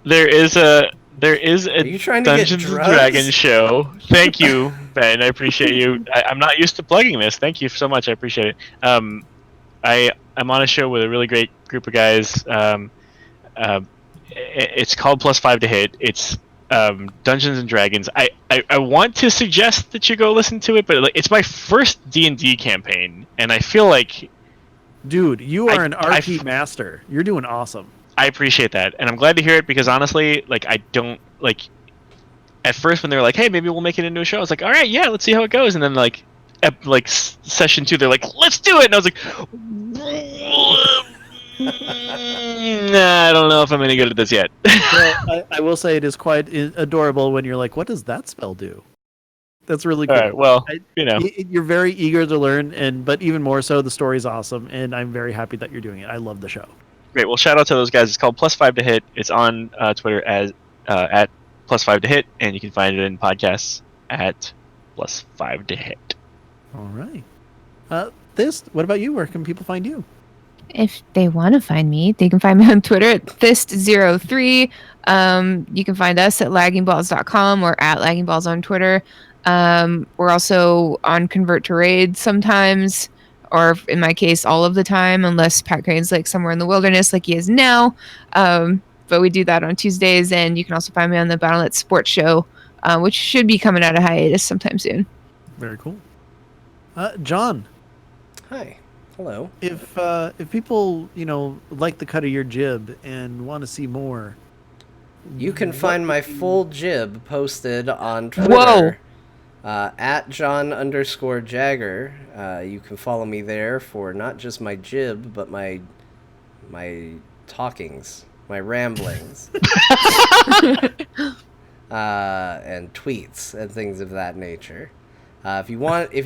There is a Are you trying to get Dungeons and drugs? Dragons show. Thank you, Ben. I appreciate you. I'm not used to plugging this. Thank you so much. I appreciate it. I'm on a show with a really great group of guys. It's called +5 to Hit. It's Dungeons and Dragons. I want to suggest that you go listen to it, but it's my first D&D campaign, and I feel like, dude, you are an RP master. You're doing awesome. I appreciate that, and I'm glad to hear it because honestly, like, I don't like. At first, when they were like, "Hey, maybe we'll make it into a show," I was like, "All right, yeah, let's see how it goes." And then session 2, they're like, "Let's do it," and I was like, "Nah, I don't know if I'm any good at this yet." Well, I will say it is quite adorable when you're like, "What does that spell do?" That's really cool. All right, well, you're very eager to learn, but even more so, the story's awesome, and I'm very happy that you're doing it. I love the show. Great. Well, shout out to those guys. It's called +5 to Hit. It's on Twitter as at +5 to Hit, and you can find it in podcasts at +5 to Hit. All right. Thyst, what about you? Where can people find you? If they want to find me, they can find me on Twitter at Thyst03. You can find us at laggingballs.com or at laggingballs on Twitter. We're also on Convert to Raid sometimes, or in my case, all of the time, unless Pat Crane's like somewhere in the wilderness like he is now. But we do that on Tuesdays, and you can also find me on the Battle.net Sports Show, which should be coming out of hiatus sometime soon. Very cool. John. Hi. Hello. If people, like the cut of your jib and want to see more, you can find my full jib posted on Twitter. Whoa. At John_Jagger. You can follow me there for not just my jib, but my talkings, my ramblings, and tweets and things of that nature. If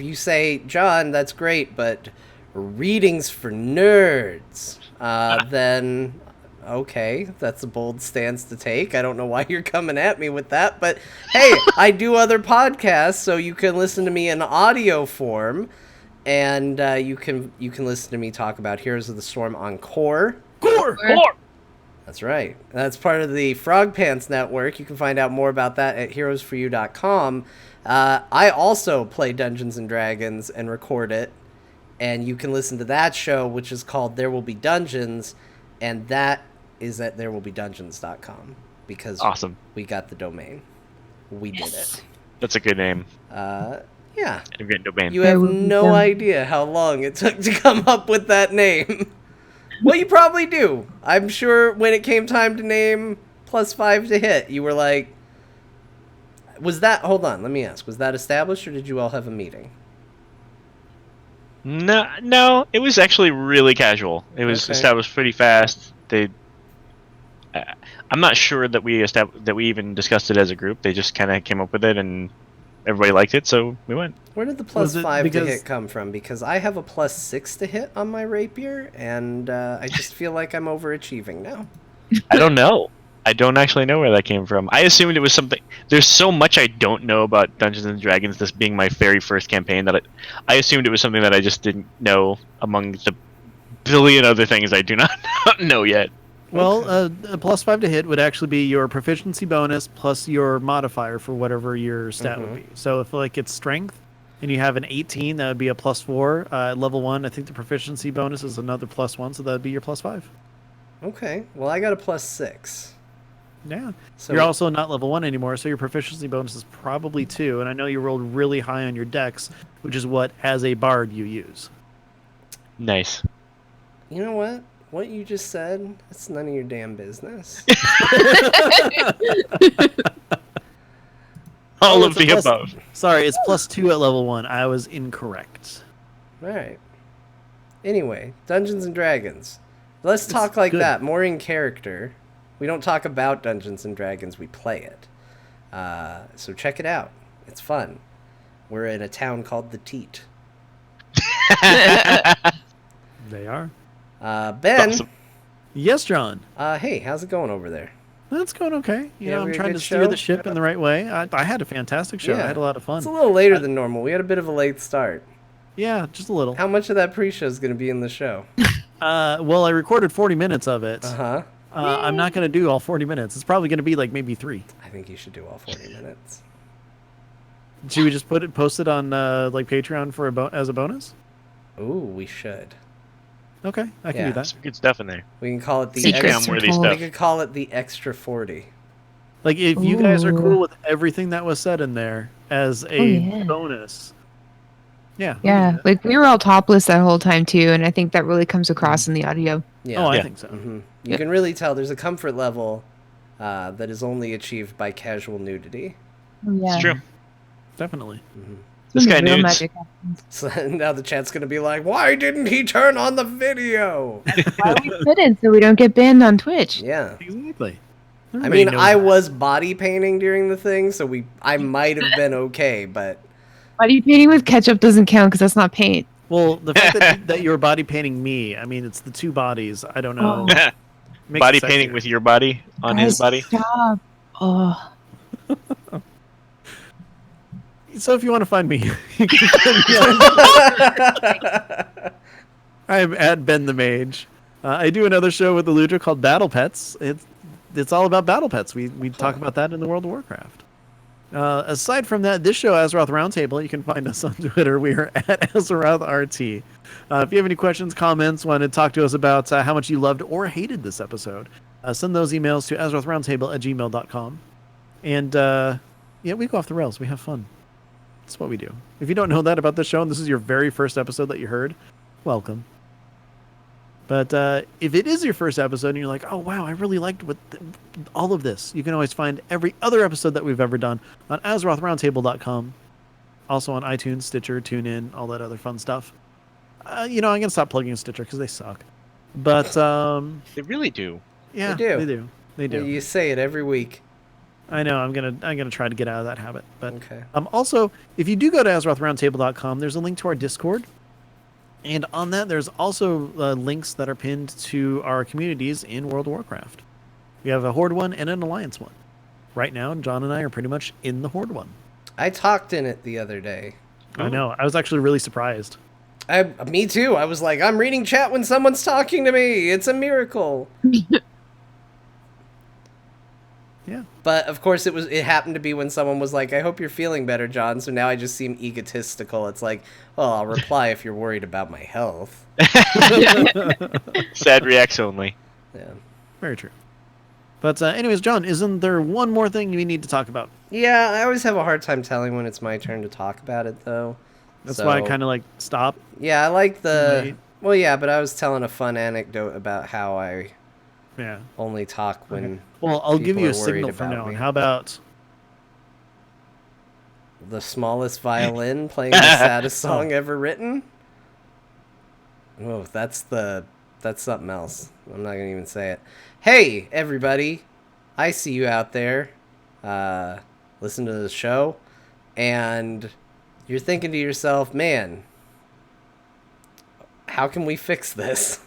you say, John, that's great, but readings for nerds, then Okay, that's a bold stance to take. I don't know why you're coming at me with that, but hey, I do other podcasts, so you can listen to me in audio form, and you can listen to me talk about Heroes of the Storm on Core. Core! That's right. That's part of the Frog Pants Network. You can find out more about that at heroesforyou.com. I also play Dungeons and Dragons and record it, and you can listen to that show, which is called There Will Be Dungeons, and that is at therewillbedungeons.com because Awesome. we got the domain. We did it. That's a good name. Yeah. A great domain. You have no idea how long it took to come up with that name. Well, you probably do. I'm sure when it came time to name +5 to hit, you were like, hold on, let me ask, was that established or did you all have a meeting? No, it was actually really casual. It was established pretty fast. I'm not sure that we even discussed it as a group. They just kind of came up with it, and everybody liked it, so we went. Where did the +5 to hit come from? Because I have a +6 to hit on my rapier, and I just feel like I'm overachieving now. I don't know. I don't actually know where that came from. I assumed it was something. There's so much I don't know about Dungeons and Dragons, this being my very first campaign, that I assumed it was something that I just didn't know among the billion other things I do not know yet. Well, a +5 to hit would actually be your proficiency bonus plus your modifier for whatever your stat would be. So if like it's strength and you have an 18, that would be a +4. Level 1, I think the proficiency bonus is another +1, so that would be your +5. Okay. Well, I got a +6. Yeah. So you're also not level 1 anymore, so your proficiency bonus is probably 2. And I know you rolled really high on your dex, which is what, as a bard, you use. Nice. You know what? What you just said, that's none of your damn business. All of the above. Sorry, it's +2 at level 1. I was incorrect. All right. Anyway, Dungeons and Dragons. Let's talk like good. that, more in character. We don't talk about Dungeons and Dragons, we play it. So check it out. It's fun. We're in a town called the Teat. They are. Ben. Awesome. Yes, John. Hey, how's it going over there? That's going okay. You know, have I'm a trying good to steer show? the ship in the right way. I had a fantastic show. I had a lot of fun. It's a little later than normal. We had a bit of a late start. Yeah, just a little. How much of that pre-show is going to be in the show? Well, I recorded 40 minutes of it. Uh-huh. I'm not going to do all 40 minutes. It's probably going to be like maybe 3. I think you should do all 40 minutes. Should we just post it on like Patreon for as a bonus? Ooh, we should. Okay, I can Yeah. do that. Some good stuff in there. We can call it the Secrets worthy are told. We stuff. could call it the extra 40. Like if you guys are Ooh. cool with everything that was said in there as a yeah. bonus. Yeah. Yeah, like we were all topless that whole time too, and I think that really comes across in the audio. Yeah. Oh, I Yeah. think so. You Yep. can really tell there's a comfort level that is only achieved by casual nudity. Yeah. It's true. Definitely. This guy Real nudes. magic happens. So now the chat's going to be like, why didn't he turn on the video? Why we couldn't, so we don't get banned on Twitch. Yeah. Exactly. I Everybody mean, knows I that. was body painting during the thing, so I might have been okay, but Body painting with ketchup doesn't count because that's not paint. Well, the fact that you were body painting me, I mean, it's the two bodies. I don't know. Oh. Makes Body it sexier. painting with your body on his Guys, body. Stop. Oh. So if you want to find me, you can find me on- I'm at Ben the Mage. I do another show with the Ludra called Battle Pets. It's all about battle pets. We talk about that in the World of Warcraft. Aside from that, this show, Azeroth Roundtable, you can find us on Twitter. We are at AzerothRT. If you have any questions, comments, want to talk to us about how much you loved or hated this episode, send those emails to AzerothRoundtable@gmail.com. And yeah, we go off the rails. We have fun. That's what we do. If you don't know that about this show, and this is your very first episode that you heard, welcome. But if it is your first episode and you're like, oh, wow, I really liked all of this, you can always find every other episode that we've ever done on AzerothRoundtable.com. Also on iTunes, Stitcher, TuneIn, all that other fun stuff. I'm going to stop plugging Stitcher because they suck. But They really do. yeah, They They do. you say it every week. I know. I'm gonna try to get out of that habit. But Okay. also, if you do go to AzerothRoundtable.com, there's a link to our Discord. And on that, there's also links that are pinned to our communities in World of Warcraft. We have a Horde one and an Alliance one. Right now, John and I are pretty much in the Horde one. I talked in it the other day. I know. I was actually really surprised. Me too. I was like, I'm reading chat when someone's talking to me. It's a miracle. Yeah. But of course, it happened to be when someone was like, I hope you're feeling better, John. So now I just seem egotistical. It's like, well, I'll reply if you're worried about my health. Sad reacts only. Yeah. Very true. But anyways, John, isn't there one more thing we need to talk about? Yeah, I always have a hard time telling when it's my turn to talk about it, though. That's why I kind of like stop. Yeah, I like the... Wait. Well, yeah, but I was telling a fun anecdote about how I Yeah. only talk when Well, I'll give people you are a signal worried from about now on. me. How about... the smallest violin playing the saddest song ever written. Oh, that's something else. I'm not gonna even say it. Hey, everybody! I see you out there. Listen to the show, and you're thinking to yourself, "Man, how can we fix this?"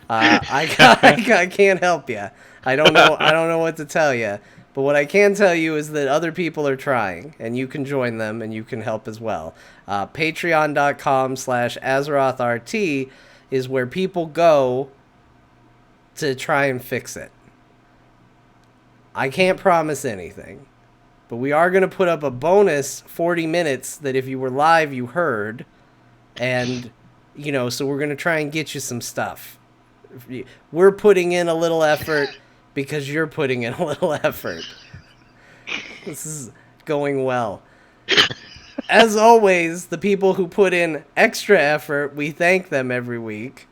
I can't help you. I don't know what to tell you. But what I can tell you is that other people are trying, and you can join them, and you can help as well. Patreon.com/AzerothRT is where people go to try and fix it. I can't promise anything, but we are going to put up a bonus 40 minutes that if you were live, you heard. And, so we're going to try and get you some stuff. We're putting in a little effort because you're putting in a little effort. This is going well. As always, the people who put in extra effort, we thank them every week.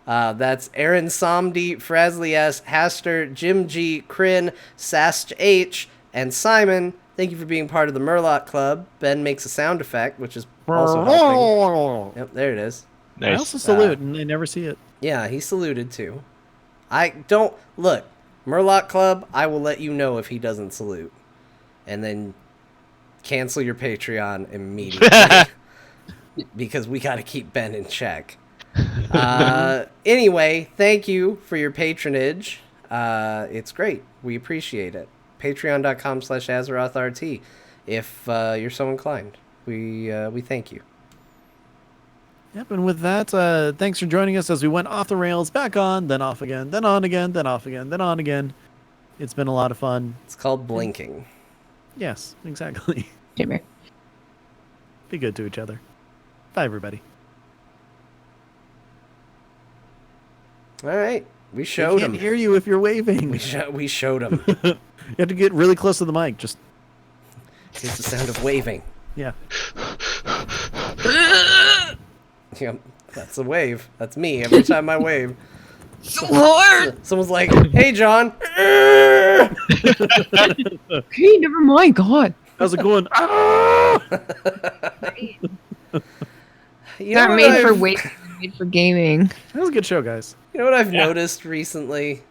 That's Aaron Somdi, Frasley S, Haster, Jim G, Kryn, Sast H, and Simon. Thank you for being part of the Murloc Club. Ben makes a sound effect, which is also helping. Yep, there it is. I Nice. also salute, and I never see it. Yeah, he saluted too. Look, Murloc Club, I will let you know if he doesn't salute. And then cancel your Patreon immediately. Because we got to keep Ben in check. Anyway, thank you for your patronage. It's great. We appreciate it. Patreon.com/AzerothRT if you're so inclined. We thank you. Yep, and with that, thanks for joining us as we went off the rails, back on, then off again, then on again, then off again, then on again. It's been a lot of fun. It's called blinking. Yes, exactly. Jimmer. Be good to each other. Bye, everybody. All right. We We showed can't him. hear you if you're waving. We showed him. You have to get really close to the mic. Just, Here's the sound of waving. yeah. Yep, that's a wave. That's me every time I wave. Lord! Someone's like, "Hey, John." Okay, never mind. God. How's it going? Ah! You know Not what made for I've- waiting, made for gaming. That was a good show, guys. You know what I've noticed recently?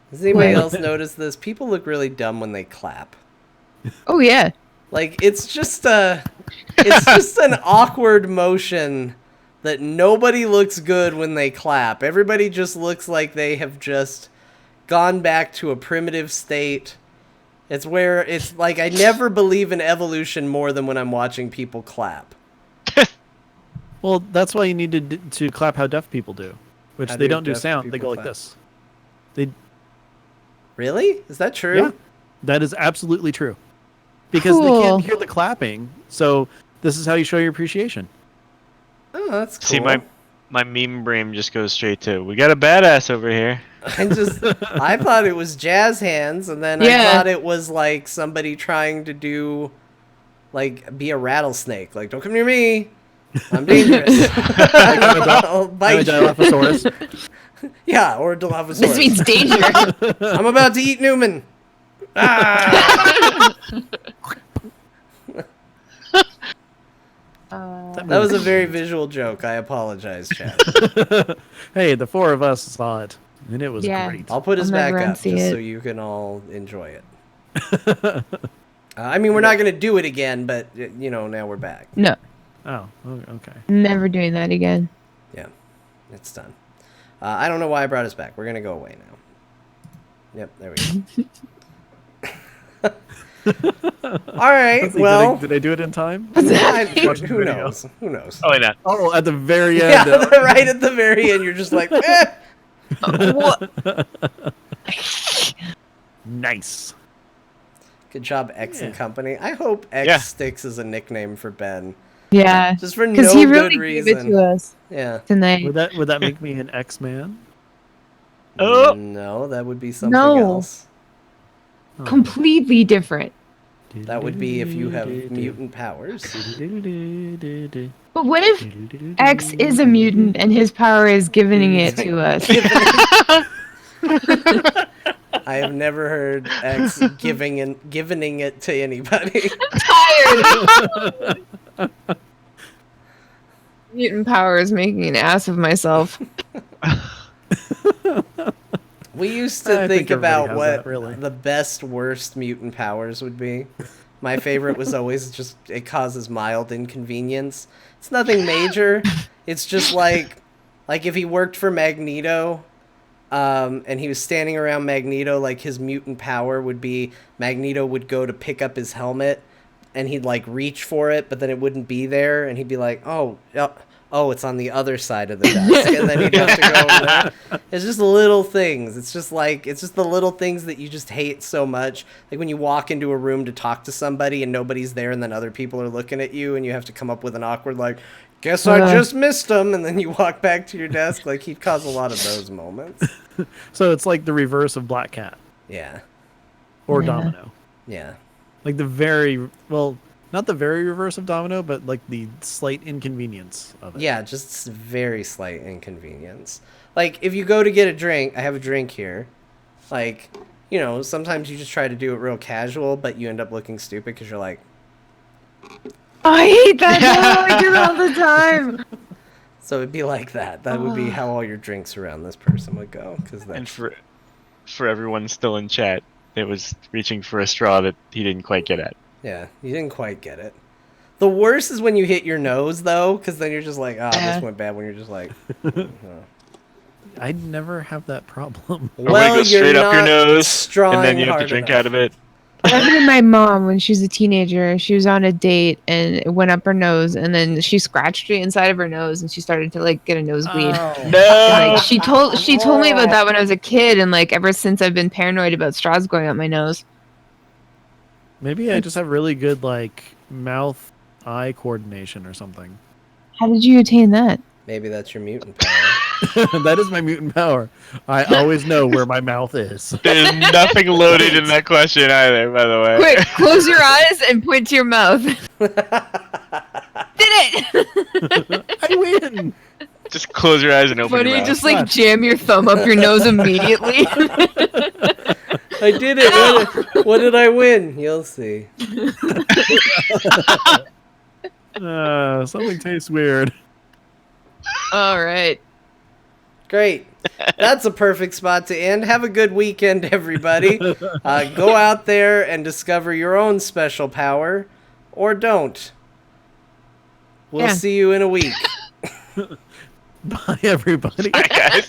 Has anybody What? else noticed this? People look really dumb when they clap. Oh yeah. Like it's just an awkward motion that nobody looks good when they clap. Everybody just looks like they have just gone back to a primitive state. It's where it's like I never believe in evolution more than when I'm watching people clap. Well, that's why you need to clap how deaf people do, which How they do don't do deaf sound. They people go like clap? this. They Really? Is that true? Yeah, that is absolutely true. Because they Cool. can't hear the clapping, so this is how you show your appreciation. Oh, that's cool. See, my meme brain just goes straight to, we got a badass over here. I thought it was jazz hands, and then I Yeah. thought it was like somebody trying to do, like, be a rattlesnake. Like, don't come near me. I'm dangerous. I'll I'm a bite you. Dilophosaurus. Yeah, or a Dilophosaurus. This means danger. I'm about to eat Newman. Ah! That was a very visual joke. I apologize, Chad. Hey, the four of us saw it, and it was Yeah. great. I'll put us I'll back never up unsee just so it. you can all enjoy it. I mean, we're not going to do it again, but, now we're back. No. Oh, okay. Never doing that again. Yeah, it's done. I don't know why I brought us back. We're gonna go away now. Yep, there we go. All right. Let's see, Well, did I do it in time? What's that? who video. knows? Who knows? Oh, wait, not. Oh, at the very Yeah, end. right at the very end, you're just like, eh. What? Nice. Good job, X and Yeah. Company. I hope X Yeah. sticks as a nickname for Ben, Yeah. just for Because no he good really gave reason. it to us Yeah. tonight. Would that make me an X-Man? Oh. No, that would be something No. else. Oh. Completely different. That would be if you have mutant powers. But what if X is a mutant and his power is giving it to us? I have never heard X giving it to anybody. Tired. Mutant power is making an ass of myself. We used I to think think everybody about has what that, really. the best worst mutant powers would be. My favorite was always just it causes mild inconvenience. It's nothing major. It's just like if he worked for Magneto, and he was standing around Magneto, like his mutant power would be Magneto would go to pick up his helmet, and he'd like reach for it, but then it wouldn't be there, and he'd be like, oh, it's on the other side of the desk, and then he'd have to go over there. It's just little things. It's just the little things that you just hate so much. Like when you walk into a room to talk to somebody and nobody's there, and then other people are looking at you, and you have to come up with an awkward like, guess I just missed him, and then you walk back to your desk. Like he'd cause a lot of those moments. So it's like the reverse of Black Cat Yeah, or Yeah. Domino. yeah, Like not the very reverse of Domino, but like the slight inconvenience of it. yeah. Just very slight inconvenience. Like if you go to get a drink, I have a drink here. Like, sometimes you just try to do it real casual, but you end up looking stupid because you're like, I hate that. No, I do that all the time. so it'd be like that. That would be how all your drinks around this person would go. Because And for everyone still in chat, it was reaching for a straw that he didn't quite get at. yeah, you didn't quite get it. The worst is when you hit your nose, though, because then you're just like, this went bad. When you're just like, I never have that problem. Or when it goes straight up your nose, and then you have to drink out of it. It happened to my mom when she was a teenager. She was on a date and it went up her nose, and then she scratched the inside of her nose, and she started to like get a nosebleed. Oh. And, No! like she told me about that when I was a kid, and like ever since I've been paranoid about straws going up my nose. Maybe I just have really good like mouth-eye coordination or something. How did you attain that? Maybe that's your mutant power. That is my mutant power. I always know where my mouth is. There's nothing loaded in that question either, by the way. Quick, close your eyes and point to your mouth. Did it! I win. Just close your eyes and open Why don't your you mouth. just like jam your thumb up your nose immediately? I did it. What did I win? You'll see. Something tastes weird. All right. Great. That's a perfect spot to end. Have a good weekend, everybody. Go out there and discover your own special power, or don't. We'll see you in a week. Bye, everybody. Bye, guys.